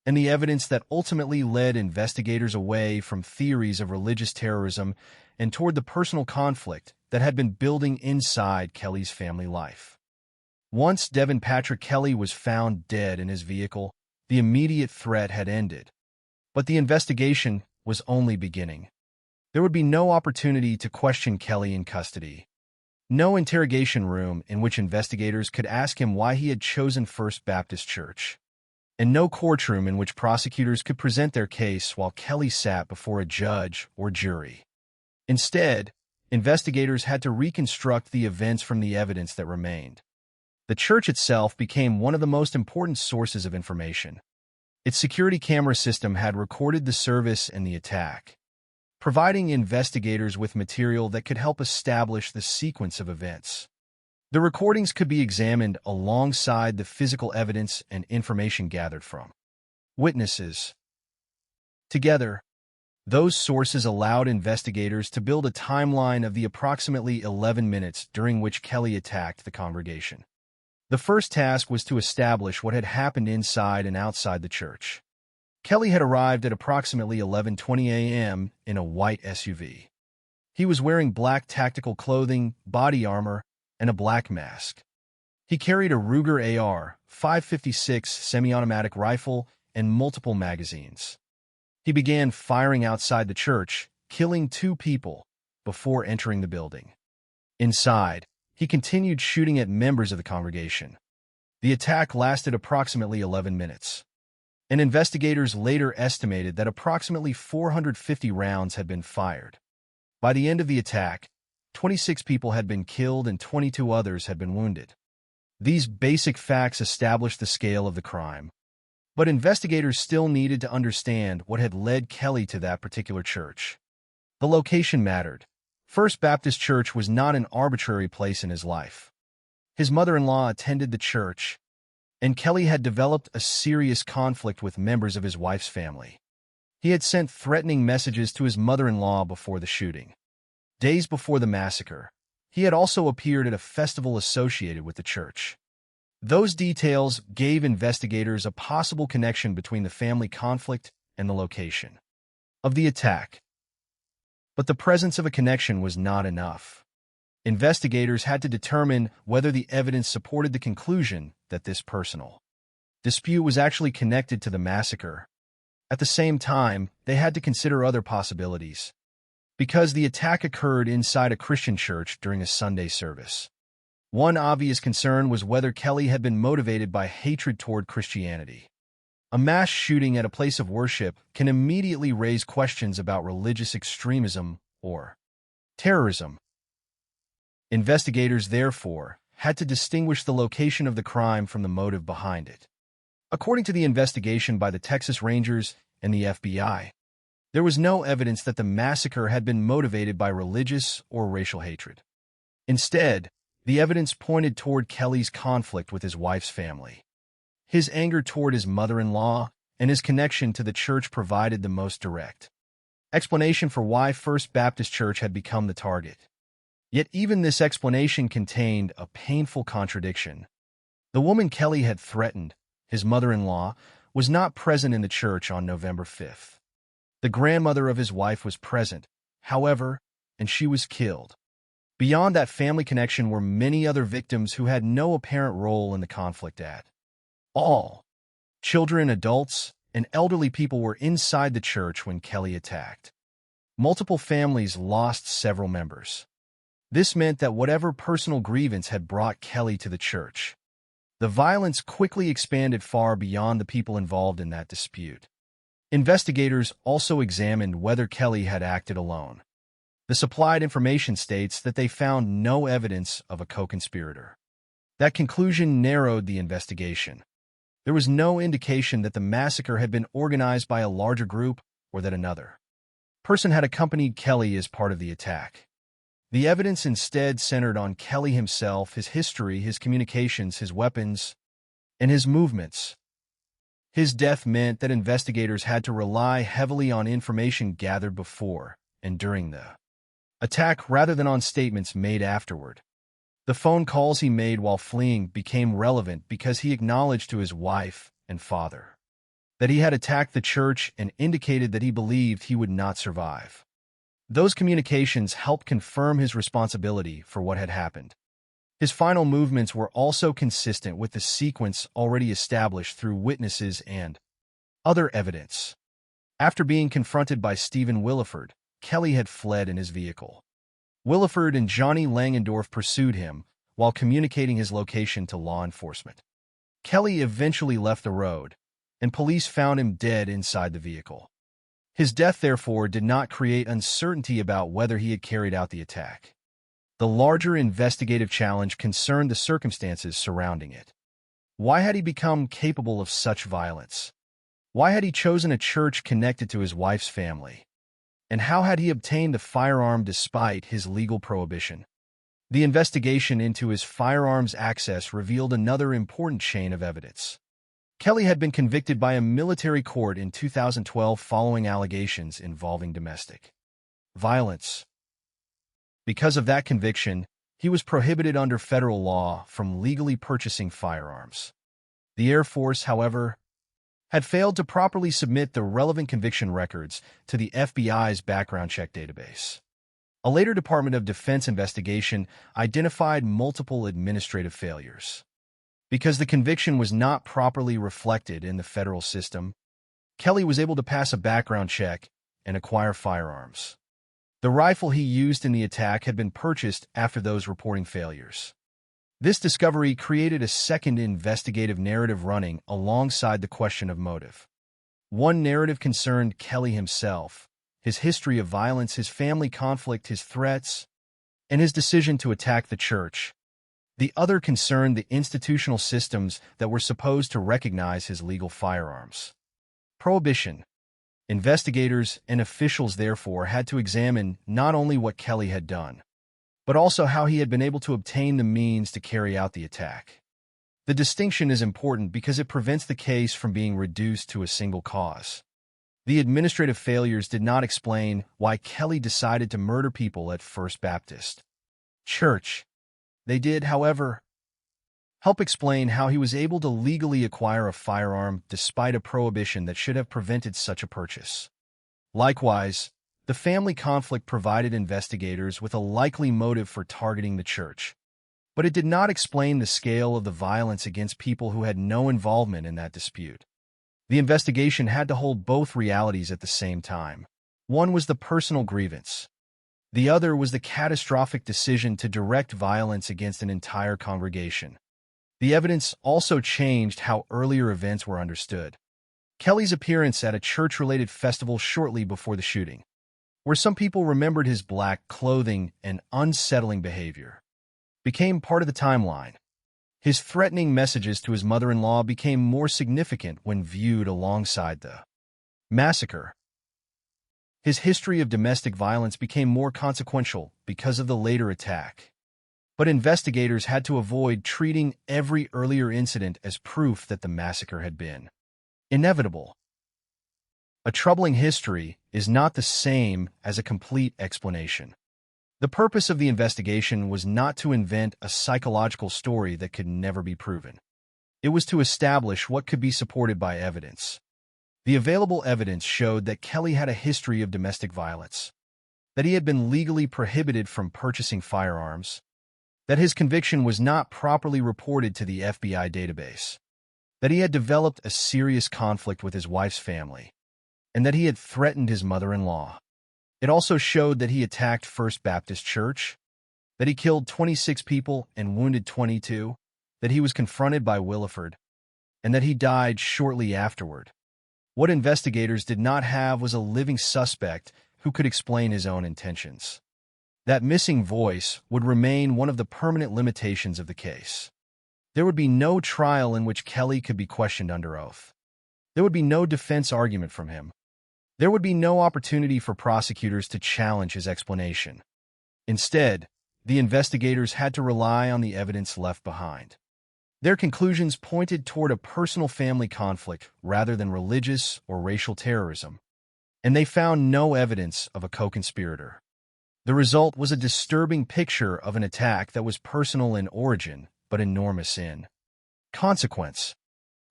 and the evidence that ultimately led investigators away from theories of religious terrorism and toward the personal conflict that had been building inside Kelly's family life. Once Devin Patrick Kelly was found dead in his vehicle, the immediate threat had ended. But the investigation was only beginning. There would be no opportunity to question Kelly in custody. No interrogation room in which investigators could ask him why he had chosen First Baptist Church. And no courtroom in which prosecutors could present their case while Kelly sat before a judge or jury. Instead, investigators had to reconstruct the events from the evidence that remained. The church itself became one of the most important sources of information. Its security camera system had recorded the service and the attack, providing investigators with material that could help establish the sequence of events. The recordings could be examined alongside the physical evidence and information gathered from witnesses. Together, those sources allowed investigators to build a timeline of the approximately 11 minutes during which Kelly attacked the congregation. The first task was to establish what had happened inside and outside the church. Kelly had arrived at approximately 11:20 a.m. in a white SUV. He was wearing black tactical clothing, body armor, and a black mask. He carried a Ruger AR-556 semi-automatic rifle and multiple magazines. He began firing outside the church, killing 2 people before entering the building. Inside, he continued shooting at members of the congregation. The attack lasted approximately 11 minutes. And investigators later estimated that approximately 450 rounds had been fired. By the end of the attack, 26 people had been killed and 22 others had been wounded. These basic facts established the scale of the crime. But investigators still needed to understand what had led Kelly to that particular church. The location mattered. First Baptist Church was not an arbitrary place in his life. His mother-in-law attended the church, and Kelly had developed a serious conflict with members of his wife's family. He had sent threatening messages to his mother-in-law before the shooting. Days before the massacre, he had also appeared at a festival associated with the church. Those details gave investigators a possible connection between the family conflict and the location of the attack. But the presence of a connection was not enough. Investigators had to determine whether the evidence supported the conclusion that this personal dispute was actually connected to the massacre. At the same time, they had to consider other possibilities. Because the attack occurred inside a Christian church during a Sunday service. One obvious concern was whether Kelly had been motivated by hatred toward Christianity. A mass shooting at a place of worship can immediately raise questions about religious extremism or terrorism. Investigators, therefore, had to distinguish the location of the crime from the motive behind it. According to the investigation by the Texas Rangers and the FBI, there was no evidence that the massacre had been motivated by religious or racial hatred. Instead, the evidence pointed toward Kelly's conflict with his wife's family. His anger toward his mother-in-law and his connection to the church provided the most direct explanation for why First Baptist Church had become the target. Yet even this explanation contained a painful contradiction. The woman Kelly had threatened, his mother-in-law, was not present in the church on November 5th. The grandmother of his wife was present, however, and she was killed. Beyond that family connection were many other victims who had no apparent role in the conflict at all. Children, adults, and elderly people were inside the church when Kelly attacked. Multiple families lost several members. This meant that whatever personal grievance had brought Kelly to the church, the violence quickly expanded far beyond the people involved in that dispute. Investigators also examined whether Kelly had acted alone. The supplied information states that they found no evidence of a co-conspirator. That conclusion narrowed the investigation. There was no indication that the massacre had been organized by a larger group or that another person had accompanied Kelly as part of the attack. The evidence instead centered on Kelly himself, his history, his communications, his weapons, and his movements. His death meant that investigators had to rely heavily on information gathered before and during the attack rather than on statements made afterward. The phone calls he made while fleeing became relevant because he acknowledged to his wife and father that he had attacked the church and indicated that he believed he would not survive. Those communications helped confirm his responsibility for what had happened. His final movements were also consistent with the sequence already established through witnesses and other evidence. After being confronted by Stephen Williford, Kelly had fled in his vehicle. Williford and Johnny Langendorf pursued him while communicating his location to law enforcement. Kelly eventually left the road, and police found him dead inside the vehicle. His death, therefore, did not create uncertainty about whether he had carried out the attack. The larger investigative challenge concerned the circumstances surrounding it. Why had he become capable of such violence? Why had he chosen a church connected to his wife's family? And how had he obtained the firearm despite his legal prohibition? The investigation into his firearms access revealed another important chain of evidence. Kelly had been convicted by a military court in 2012 following allegations involving domestic violence. Because of that conviction, he was prohibited under federal law from legally purchasing firearms. The Air Force, however, had failed to properly submit the relevant conviction records to the FBI's background check database. A later Department of Defense investigation identified multiple administrative failures. Because the conviction was not properly reflected in the federal system, Kelly was able to pass a background check and acquire firearms. The rifle he used in the attack had been purchased after those reporting failures. This discovery created a second investigative narrative running alongside the question of motive. One narrative concerned Kelly himself, his history of violence, his family conflict, his threats, and his decision to attack the church. The other concerned the institutional systems that were supposed to recognize his legal firearms. Prohibition. Investigators and officials, therefore, had to examine not only what Kelly had done, but also how he had been able to obtain the means to carry out the attack. The distinction is important because it prevents the case from being reduced to a single cause. The administrative failures did not explain why Kelly decided to murder people at First Baptist Church. They did, however, help explain how he was able to legally acquire a firearm despite a prohibition that should have prevented such a purchase. Likewise, the family conflict provided investigators with a likely motive for targeting the church, but it did not explain the scale of the violence against people who had no involvement in that dispute. The investigation had to hold both realities at the same time. One was the personal grievance. The other was the catastrophic decision to direct violence against an entire congregation. The evidence also changed how earlier events were understood. Kelly's appearance at a church-related festival shortly before the shooting, where some people remembered his black clothing and unsettling behavior, became part of the timeline. His threatening messages to his mother-in-law became more significant when viewed alongside the massacre. His history of domestic violence became more consequential because of the later attack. But investigators had to avoid treating every earlier incident as proof that the massacre had been inevitable. A troubling history is not the same as a complete explanation. The purpose of the investigation was not to invent a psychological story that could never be proven. It was to establish what could be supported by evidence. The available evidence showed that Kelly had a history of domestic violence, that he had been legally prohibited from purchasing firearms, that his conviction was not properly reported to the FBI database, that he had developed a serious conflict with his wife's family, and that he had threatened his mother-in-law. It also showed that he attacked First Baptist Church, that he killed 26 people and wounded 22, that he was confronted by Williford, and that he died shortly afterward. What investigators did not have was a living suspect who could explain his own intentions. That missing voice would remain one of the permanent limitations of the case. There would be no trial in which Kelly could be questioned under oath. There would be no defense argument from him. There would be no opportunity for prosecutors to challenge his explanation. Instead, the investigators had to rely on the evidence left behind. Their conclusions pointed toward a personal family conflict rather than religious or racial terrorism, and they found no evidence of a co-conspirator. The result was a disturbing picture of an attack that was personal in origin, but enormous in consequence.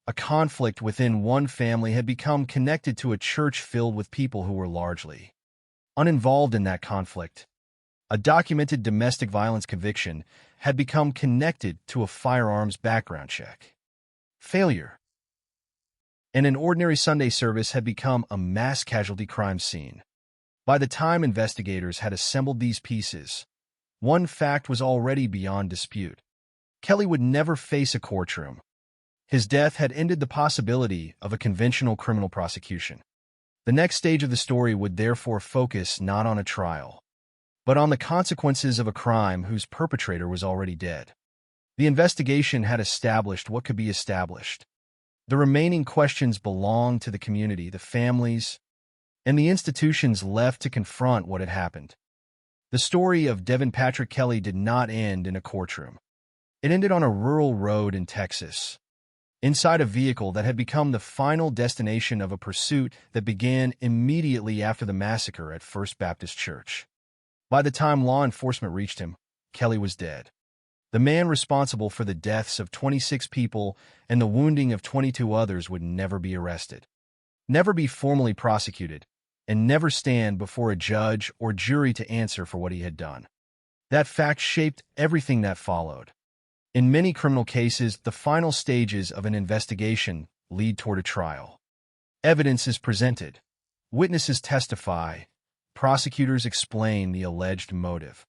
A conflict within one family had become connected to a church filled with people who were largely uninvolved in that conflict. A documented domestic violence conviction had become connected to a firearms background check failure. And an ordinary Sunday service had become a mass casualty crime scene. By the time investigators had assembled these pieces, one fact was already beyond dispute. Kelly would never face a courtroom. His death had ended the possibility of a conventional criminal prosecution. The next stage of the story would therefore focus not on a trial, but on the consequences of a crime whose perpetrator was already dead. The investigation had established what could be established. The remaining questions belonged to the community, the families, and the institutions left to confront what had happened. The story of Devin Patrick Kelly did not end in a courtroom. It ended on a rural road in Texas, inside a vehicle that had become the final destination of a pursuit that began immediately after the massacre at First Baptist Church. By the time law enforcement reached him, Kelly was dead. The man responsible for the deaths of 26 people and the wounding of 22 others would never be arrested, never be formally prosecuted, and never stand before a judge or jury to answer for what he had done. That fact shaped everything that followed. In many criminal cases, the final stages of an investigation lead toward a trial. Evidence is presented. Witnesses testify. Prosecutors explain the alleged motive.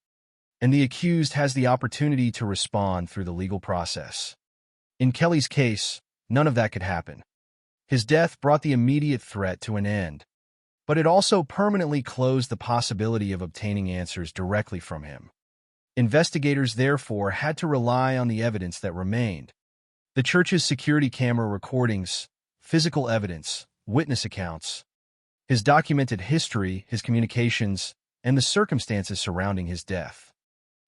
And the accused has the opportunity to respond through the legal process. In Kelly's case, none of that could happen. His death brought the immediate threat to an end, but it also permanently closed the possibility of obtaining answers directly from him. Investigators, therefore, had to rely on the evidence that remained. The church's security camera recordings, physical evidence, witness accounts, his documented history, his communications, and the circumstances surrounding his death.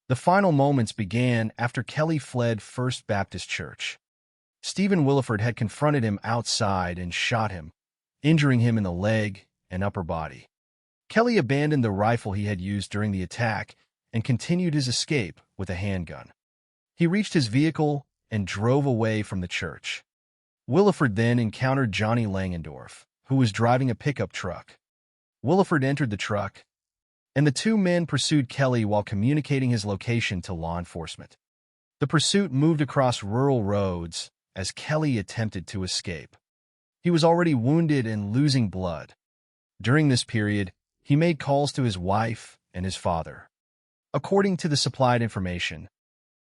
The final moments began after Kelly fled First Baptist Church. Stephen Williford had confronted him outside and shot him, injuring him in the leg and upper body. Kelly abandoned the rifle he had used during the attack and continued his escape with a handgun. He reached his vehicle and drove away from the church. Williford then encountered Johnny Langendorf, who was driving a pickup truck. Williford entered the truck, and the two men pursued Kelly while communicating his location to law enforcement. The pursuit moved across rural roads as Kelly attempted to escape. He was already wounded and losing blood. During this period, he made calls to his wife and his father. According to the supplied information,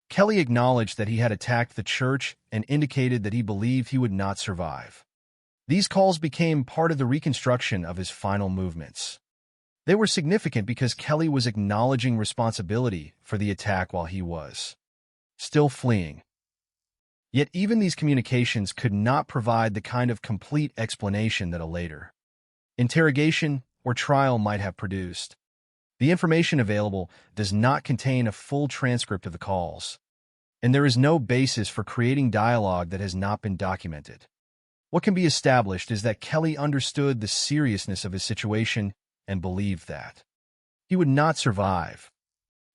Kelly acknowledged that he had attacked the church and indicated that he believed he would not survive. These calls became part of the reconstruction of his final movements. They were significant because Kelly was acknowledging responsibility for the attack while he was still fleeing. Yet even these communications could not provide the kind of complete explanation that a later interrogation or trial might have produced. The information available does not contain a full transcript of the calls, and there is no basis for creating dialogue that has not been documented. What can be established is that Kelly understood the seriousness of his situation and believed that he would not survive.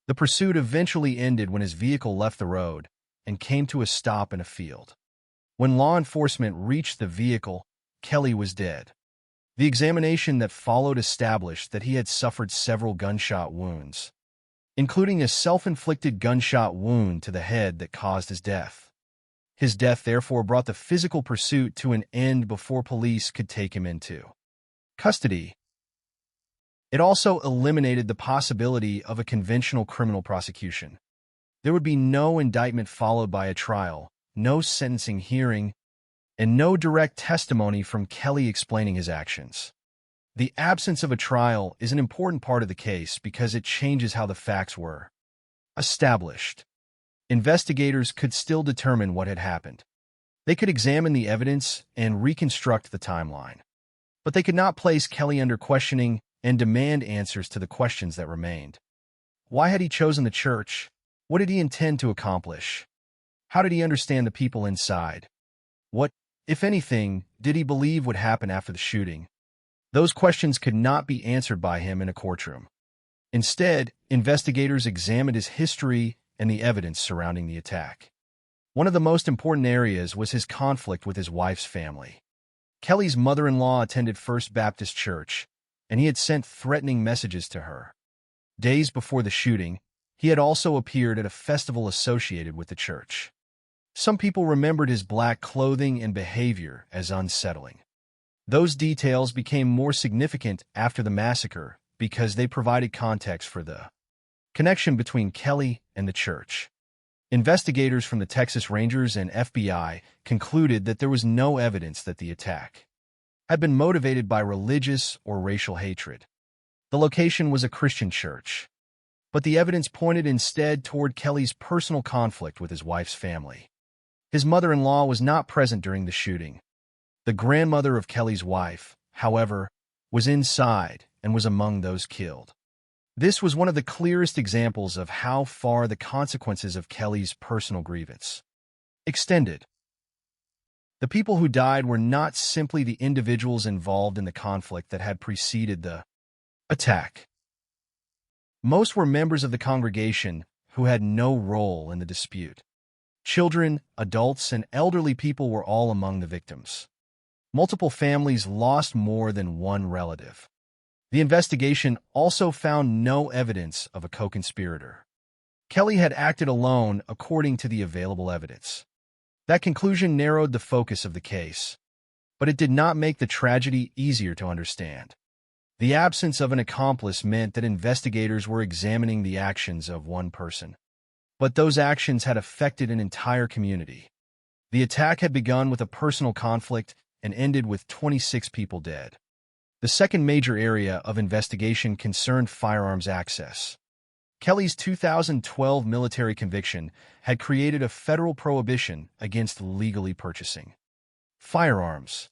The pursuit eventually ended when his vehicle left the road and came to a stop in a field. When law enforcement reached the vehicle, Kelly was dead. The examination that followed established that he had suffered several gunshot wounds, including a self-inflicted gunshot wound to the head that caused his death. His death therefore brought the physical pursuit to an end before police could take him into custody. It also eliminated the possibility of a conventional criminal prosecution. There would be no indictment followed by a trial, no sentencing hearing, and no direct testimony from Kelly explaining his actions. The absence of a trial is an important part of the case because it changes how the facts were established. Investigators could still determine what had happened. They could examine the evidence and reconstruct the timeline. But they could not place Kelly under questioning and demand answers to the questions that remained. Why had he chosen the church? What did he intend to accomplish? How did he understand the people inside? What, if anything, did he believe would happen after the shooting? Those questions could not be answered by him in a courtroom. Instead, investigators examined his history and the evidence surrounding the attack. One of the most important areas was his conflict with his wife's family. Kelly's mother-in-law attended First Baptist Church, and he had sent threatening messages to her. Days before the shooting, he had also appeared at a festival associated with the church. Some people remembered his black clothing and behavior as unsettling. Those details became more significant after the massacre because they provided context for the connection between Kelly and the church. Investigators from the Texas Rangers and FBI concluded that there was no evidence that the attack had been motivated by religious or racial hatred. The location was a Christian church, but the evidence pointed instead toward Kelly's personal conflict with his wife's family. His mother-in-law was not present during the shooting. The grandmother of Kelly's wife, however, was inside and was among those killed. This was one of the clearest examples of how far the consequences of Kelly's personal grievance extended. The people who died were not simply the individuals involved in the conflict that had preceded the attack. Most were members of the congregation who had no role in the dispute. Children, adults, and elderly people were all among the victims. Multiple families lost more than one relative. The investigation also found no evidence of a co-conspirator. Kelly had acted alone according to the available evidence. That conclusion narrowed the focus of the case, but it did not make the tragedy easier to understand. The absence of an accomplice meant that investigators were examining the actions of one person. But those actions had affected an entire community. The attack had begun with a personal conflict and ended with 26 people dead. The second major area of investigation concerned firearms access. Kelly's 2012 military conviction had created a federal prohibition against legally purchasing firearms.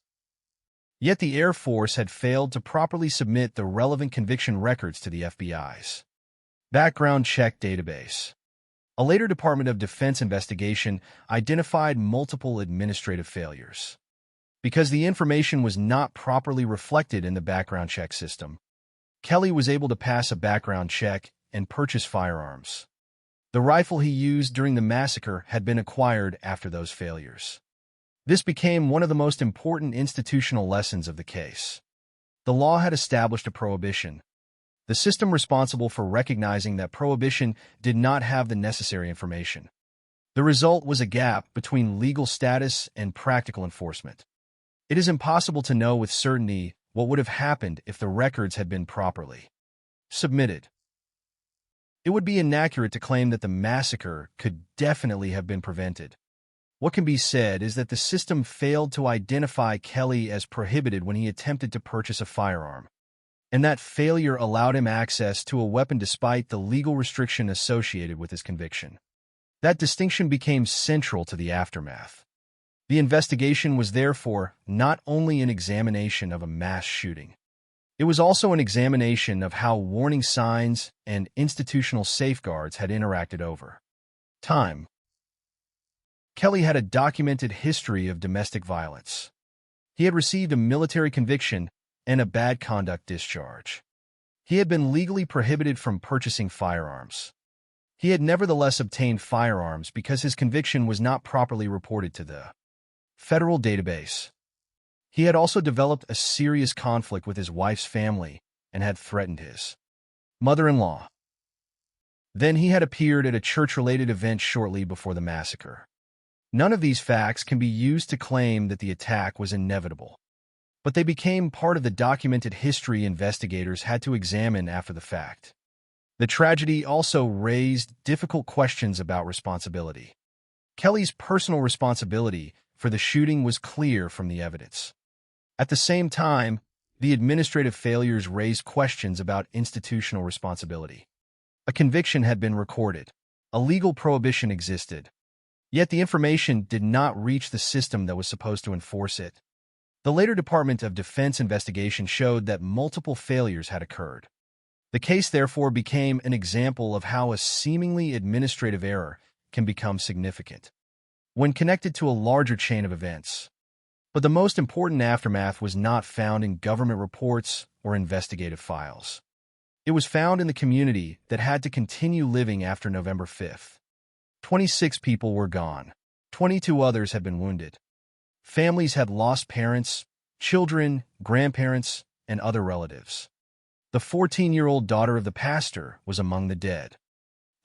Yet the Air Force had failed to properly submit the relevant conviction records to the FBI's background check database. A later Department of Defense investigation identified multiple administrative failures. Because the information was not properly reflected in the background check system, Kelly was able to pass a background check and purchase firearms. The rifle he used during the massacre had been acquired after those failures. This became one of the most important institutional lessons of the case. The law had established a prohibition. The system responsible for recognizing that prohibition did not have the necessary information. The result was a gap between legal status and practical enforcement. It is impossible to know with certainty what would have happened if the records had been properly submitted. It would be inaccurate to claim that the massacre could definitely have been prevented. What can be said is that the system failed to identify Kelly as prohibited when he attempted to purchase a firearm, and that failure allowed him access to a weapon despite the legal restriction associated with his conviction. That distinction became central to the aftermath. The investigation was therefore not only an examination of a mass shooting. It was also an examination of how warning signs and institutional safeguards had interacted over time. Kelly had a documented history of domestic violence. He had received a military conviction and a bad conduct discharge. He had been legally prohibited from purchasing firearms. He had nevertheless obtained firearms because his conviction was not properly reported to the federal database. He had also developed a serious conflict with his wife's family and had threatened his mother-in-law. Then he had appeared at a church-related event shortly before the massacre. None of these facts can be used to claim that the attack was inevitable, but they became part of the documented history investigators had to examine after the fact. The tragedy also raised difficult questions about responsibility. Kelly's personal responsibility for the shooting was clear from the evidence. At the same time, the administrative failures raised questions about institutional responsibility. A conviction had been recorded. A legal prohibition existed. Yet the information did not reach the system that was supposed to enforce it. The later Department of Defense investigation showed that multiple failures had occurred. The case therefore became an example of how a seemingly administrative error can become significant when connected to a larger chain of events. But the most important aftermath was not found in government reports or investigative files. It was found in the community that had to continue living after November 5th. 26 people were gone. 22 others had been wounded. Families had lost parents, children, grandparents, and other relatives. The 14-year-old daughter of the pastor was among the dead.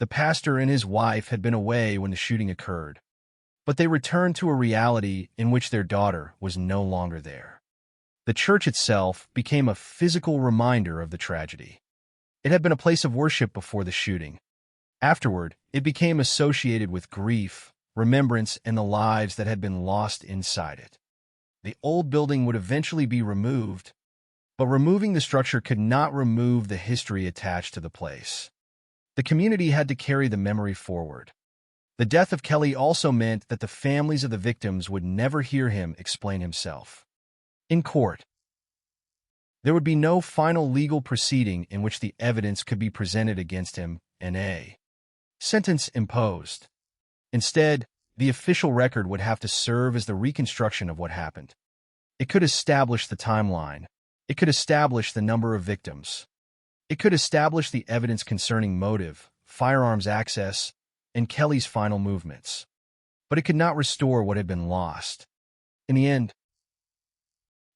The pastor and his wife had been away when the shooting occurred, but they returned to a reality in which their daughter was no longer there. The church itself became a physical reminder of the tragedy. It had been a place of worship before the shooting. Afterward, it became associated with grief, remembrance, and the lives that had been lost inside it. The old building would eventually be removed, but removing the structure could not remove the history attached to the place. The community had to carry the memory forward. The death of Kelly also meant that the families of the victims would never hear him explain himself. In court, there would be no final legal proceeding in which the evidence could be presented against him and a sentence imposed. Instead, the official record would have to serve as the reconstruction of what happened. It could establish the timeline. It could establish the number of victims. It could establish the evidence concerning motive, firearms access, and Kelly's final movements. But it could not restore what had been lost. In the end,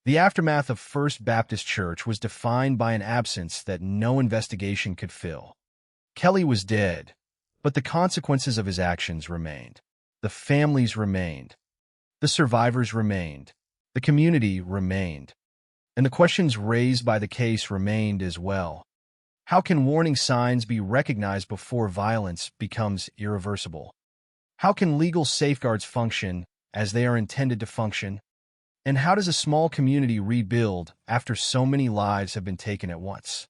the aftermath of First Baptist Church was defined by an absence that no investigation could fill. Kelly was dead, but the consequences of his actions remained. The families remained. The survivors remained. The community remained. And the questions raised by the case remained as well. How can warning signs be recognized before violence becomes irreversible? How can legal safeguards function as they are intended to function? And how does a small community rebuild after so many lives have been taken at once?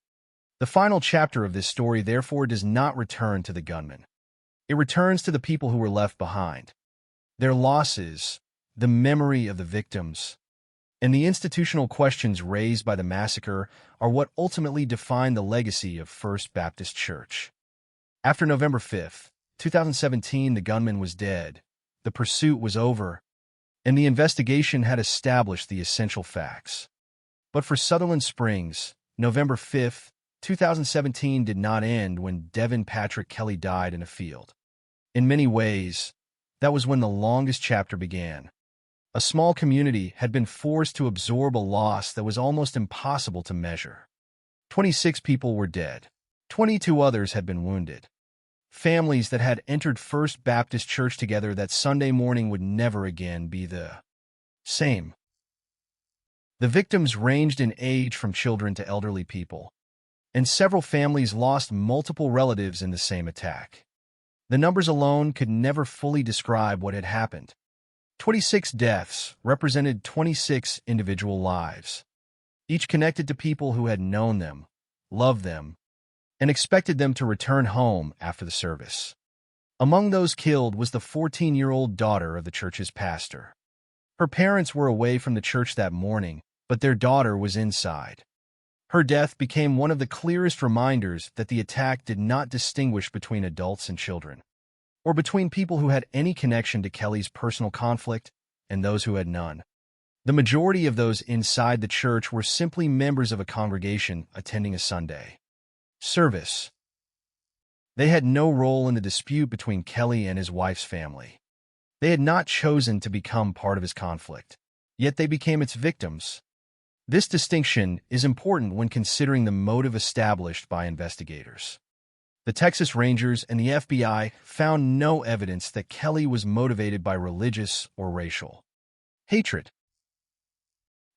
The final chapter of this story, therefore, does not return to the gunman. It returns to the people who were left behind. Their losses, the memory of the victims, and the institutional questions raised by the massacre are what ultimately define the legacy of First Baptist Church. After November 5th, 2017, the gunman was dead, the pursuit was over, and the investigation had established the essential facts. But for Sutherland Springs, November 5th, 2017 did not end when Devin Patrick Kelly died in a field. In many ways, that was when the longest chapter began. A small community had been forced to absorb a loss that was almost impossible to measure. 26 people were dead. 22 others had been wounded. Families that had entered First Baptist Church together that Sunday morning would never again be the same. The victims ranged in age from children to elderly people, and several families lost multiple relatives in the same attack. The numbers alone could never fully describe what had happened. 26 deaths represented 26 individual lives, each connected to people who had known them, loved them, and expected them to return home after the service. Among those killed was the 14-year-old daughter of the church's pastor. Her parents were away from the church that morning, but their daughter was inside. Her death became one of the clearest reminders that the attack did not distinguish between adults and children, or between people who had any connection to Kelly's personal conflict and those who had none. The majority of those inside the church were simply members of a congregation attending a Sunday service. They had no role in the dispute between Kelly and his wife's family. They had not chosen to become part of his conflict, yet they became its victims. This distinction is important when considering the motive established by investigators. The Texas Rangers and the FBI found no evidence that Kelly was motivated by religious or racial hatred.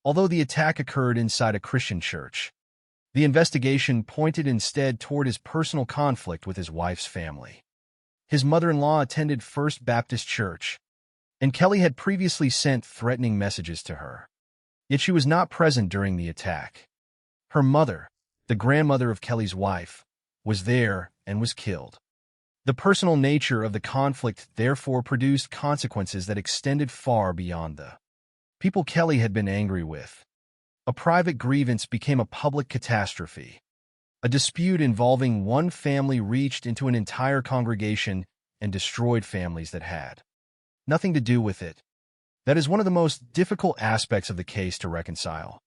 Although the attack occurred inside a Christian church, the investigation pointed instead toward his personal conflict with his wife's family. His mother-in-law attended First Baptist Church, and Kelly had previously sent threatening messages to her. Yet she was not present during the attack. Her mother, the grandmother of Kelly's wife, was there and was killed. The personal nature of the conflict therefore produced consequences that extended far beyond the people Kelly had been angry with. A private grievance became a public catastrophe. A dispute involving one family reached into an entire congregation and destroyed families that had nothing to do with it. That is one of the most difficult aspects of the case to reconcile.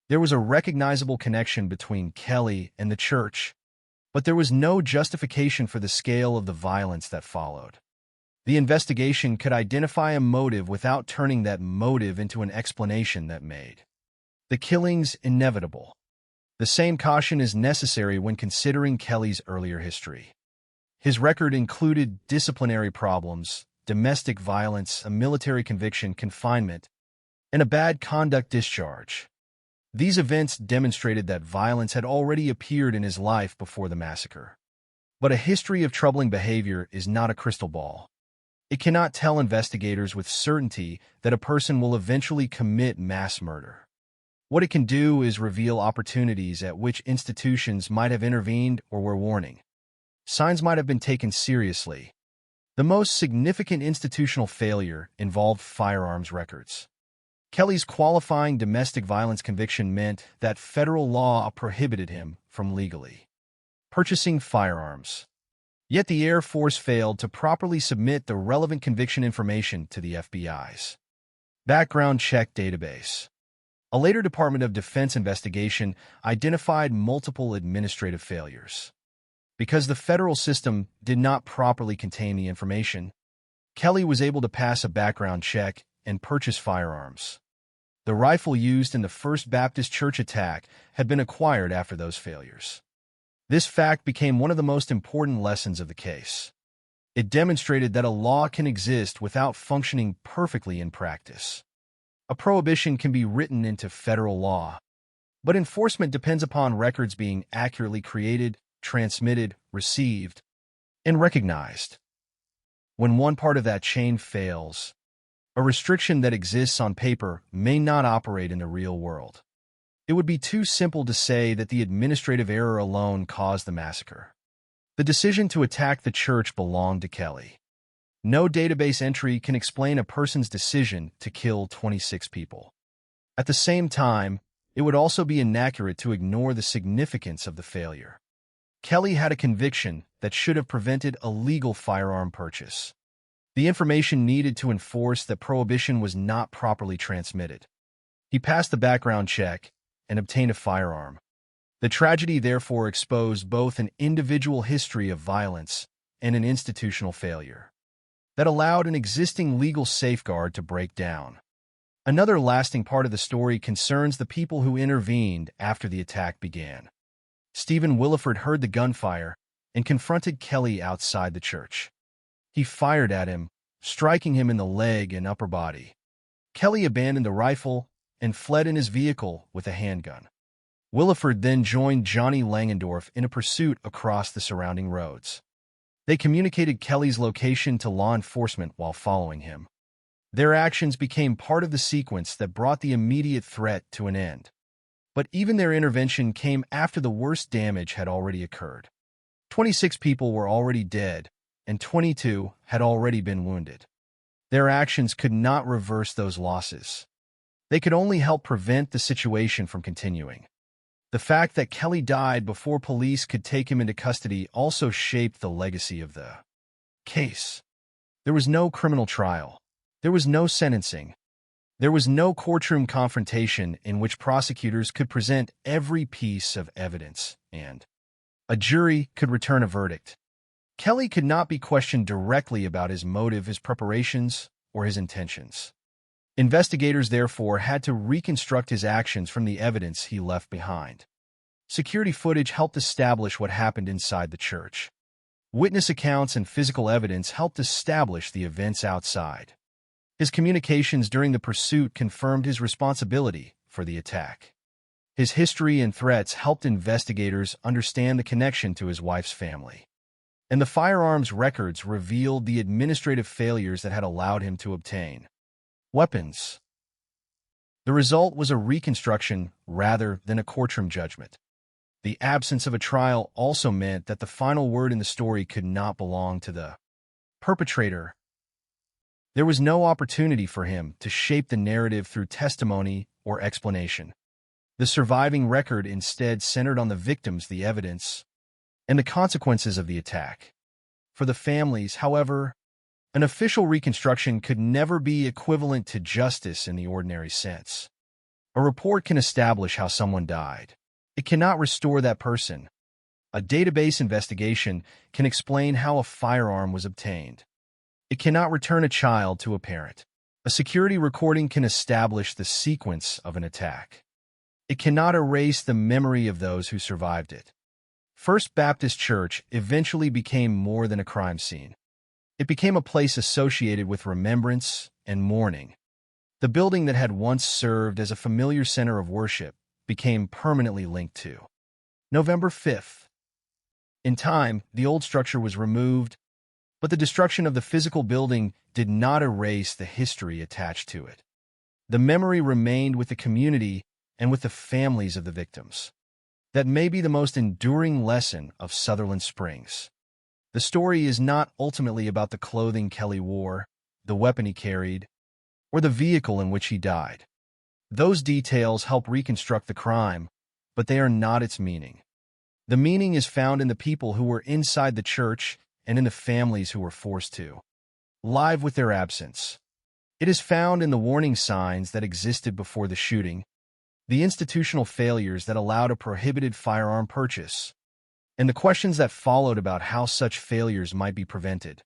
There was a recognizable connection between Kelly and the church, but there was no justification for the scale of the violence that followed. The investigation could identify a motive without turning that motive into an explanation that made the killings inevitable. The same caution is necessary when considering Kelly's earlier history. His record included disciplinary problems, domestic violence, a military conviction, confinement, and a bad conduct discharge. These events demonstrated that violence had already appeared in his life before the massacre. But a history of troubling behavior is not a crystal ball. It cannot tell investigators with certainty that a person will eventually commit mass murder. What it can do is reveal opportunities at which institutions might have intervened or were warning. Signs might have been taken seriously. The most significant institutional failure involved firearms records. Kelly's qualifying domestic violence conviction meant that federal law prohibited him from legally purchasing firearms. Yet the Air Force failed to properly submit the relevant conviction information to the FBI's background check database. A later Department of Defense investigation identified multiple administrative failures. Because the federal system did not properly contain the information, Kelly was able to pass a background check and purchase firearms. The rifle used in the First Baptist Church attack had been acquired after those failures. This fact became one of the most important lessons of the case. It demonstrated that a law can exist without functioning perfectly in practice. A prohibition can be written into federal law, but enforcement depends upon records being accurately created, transmitted, received, and recognized. When one part of that chain fails, a restriction that exists on paper may not operate in the real world. It would be too simple to say that the administrative error alone caused the massacre. The decision to attack the church belonged to Kelly. No database entry can explain a person's decision to kill 26 people. At the same time, it would also be inaccurate to ignore the significance of the failure. Kelly had a conviction that should have prevented a legal firearm purchase. The information needed to enforce that prohibition was not properly transmitted. He passed the background check and obtained a firearm. The tragedy therefore exposed both an individual history of violence and an institutional failure that allowed an existing legal safeguard to break down. Another lasting part of the story concerns the people who intervened after the attack began. Stephen Williford heard the gunfire and confronted Kelly outside the church. He fired at him, striking him in the leg and upper body. Kelly abandoned the rifle and fled in his vehicle with a handgun. Williford then joined Johnny Langendorf in a pursuit across the surrounding roads. They communicated Kelly's location to law enforcement while following him. Their actions became part of the sequence that brought the immediate threat to an end. But even their intervention came after the worst damage had already occurred. 26 people were already dead, and 22 had already been wounded. Their actions could not reverse those losses. They could only help prevent the situation from continuing. The fact that Kelly died before police could take him into custody also shaped the legacy of the case. There was no criminal trial. There was no sentencing. There was no courtroom confrontation in which prosecutors could present every piece of evidence, and a jury could return a verdict. Kelly could not be questioned directly about his motive, his preparations, or his intentions. Investigators, therefore, had to reconstruct his actions from the evidence he left behind. Security footage helped establish what happened inside the church. Witness accounts and physical evidence helped establish the events outside. His communications during the pursuit confirmed his responsibility for the attack. His history and threats helped investigators understand the connection to his wife's family. And the firearms records revealed the administrative failures that had allowed him to obtain weapons. The result was a reconstruction rather than a courtroom judgment. The absence of a trial also meant that the final word in the story could not belong to the perpetrator. There was no opportunity for him to shape the narrative through testimony or explanation. The surviving record instead centered on the victims, the evidence, and the consequences of the attack. For the families, however, an official reconstruction could never be equivalent to justice in the ordinary sense. A report can establish how someone died. It cannot restore that person. A database investigation can explain how a firearm was obtained. It cannot return a child to a parent. A security recording can establish the sequence of an attack. It cannot erase the memory of those who survived it. First Baptist Church eventually became more than a crime scene. It became a place associated with remembrance and mourning. The building that had once served as a familiar center of worship became permanently linked to. November 5th. In time, the old structure was removed, but the destruction of the physical building did not erase the history attached to it. The memory remained with the community and with the families of the victims. That may be the most enduring lesson of Sutherland Springs. The story is not ultimately about the clothing Kelly wore, the weapon he carried, or the vehicle in which he died. Those details help reconstruct the crime, but they are not its meaning. The meaning is found in the people who were inside the church and in the families who were forced to live with their absence. It is found in the warning signs that existed before the shooting, the institutional failures that allowed a prohibited firearm purchase, and the questions that followed about how such failures might be prevented.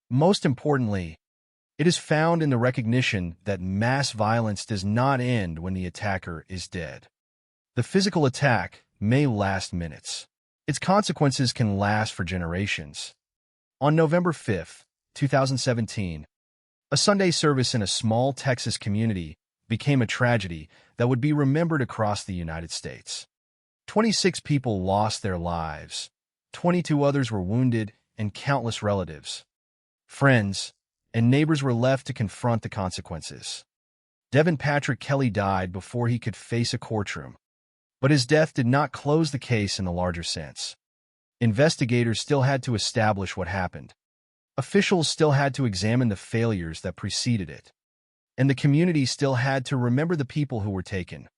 Most importantly, it is found in the recognition that mass violence does not end when the attacker is dead. The physical attack may last minutes. Its consequences can last for generations. On November 5th, 2017, a Sunday service in a small Texas community became a tragedy that would be remembered across the United States. 26 people lost their lives, 22 others were wounded, and countless relatives, friends, and neighbors were left to confront the consequences. Devin Patrick Kelly died before he could face a courtroom, but his death did not close the case in the larger sense. Investigators still had to establish what happened. Officials still had to examine the failures that preceded it. And the community still had to remember the people who were taken.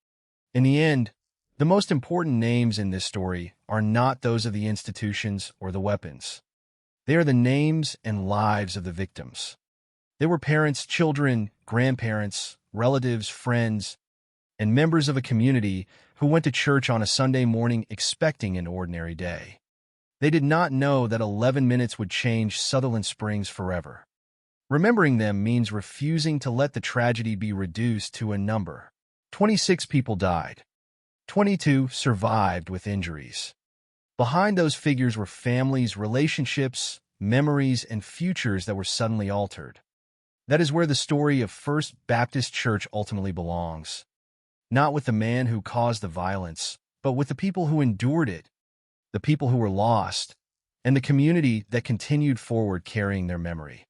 In the end, the most important names in this story are not those of the institutions or the weapons. They are the names and lives of the victims. They were parents, children, grandparents, relatives, friends, and members of a community who went to church on a Sunday morning expecting an ordinary day. They did not know that 11 minutes would change Sutherland Springs forever. Remembering them means refusing to let the tragedy be reduced to a number. 26 people died. 22 survived with injuries. Behind those figures were families, relationships, memories, and futures that were suddenly altered. That is where the story of First Baptist Church ultimately belongs. Not with the man who caused the violence, but with the people who endured it, the people who were lost, and the community that continued forward carrying their memory.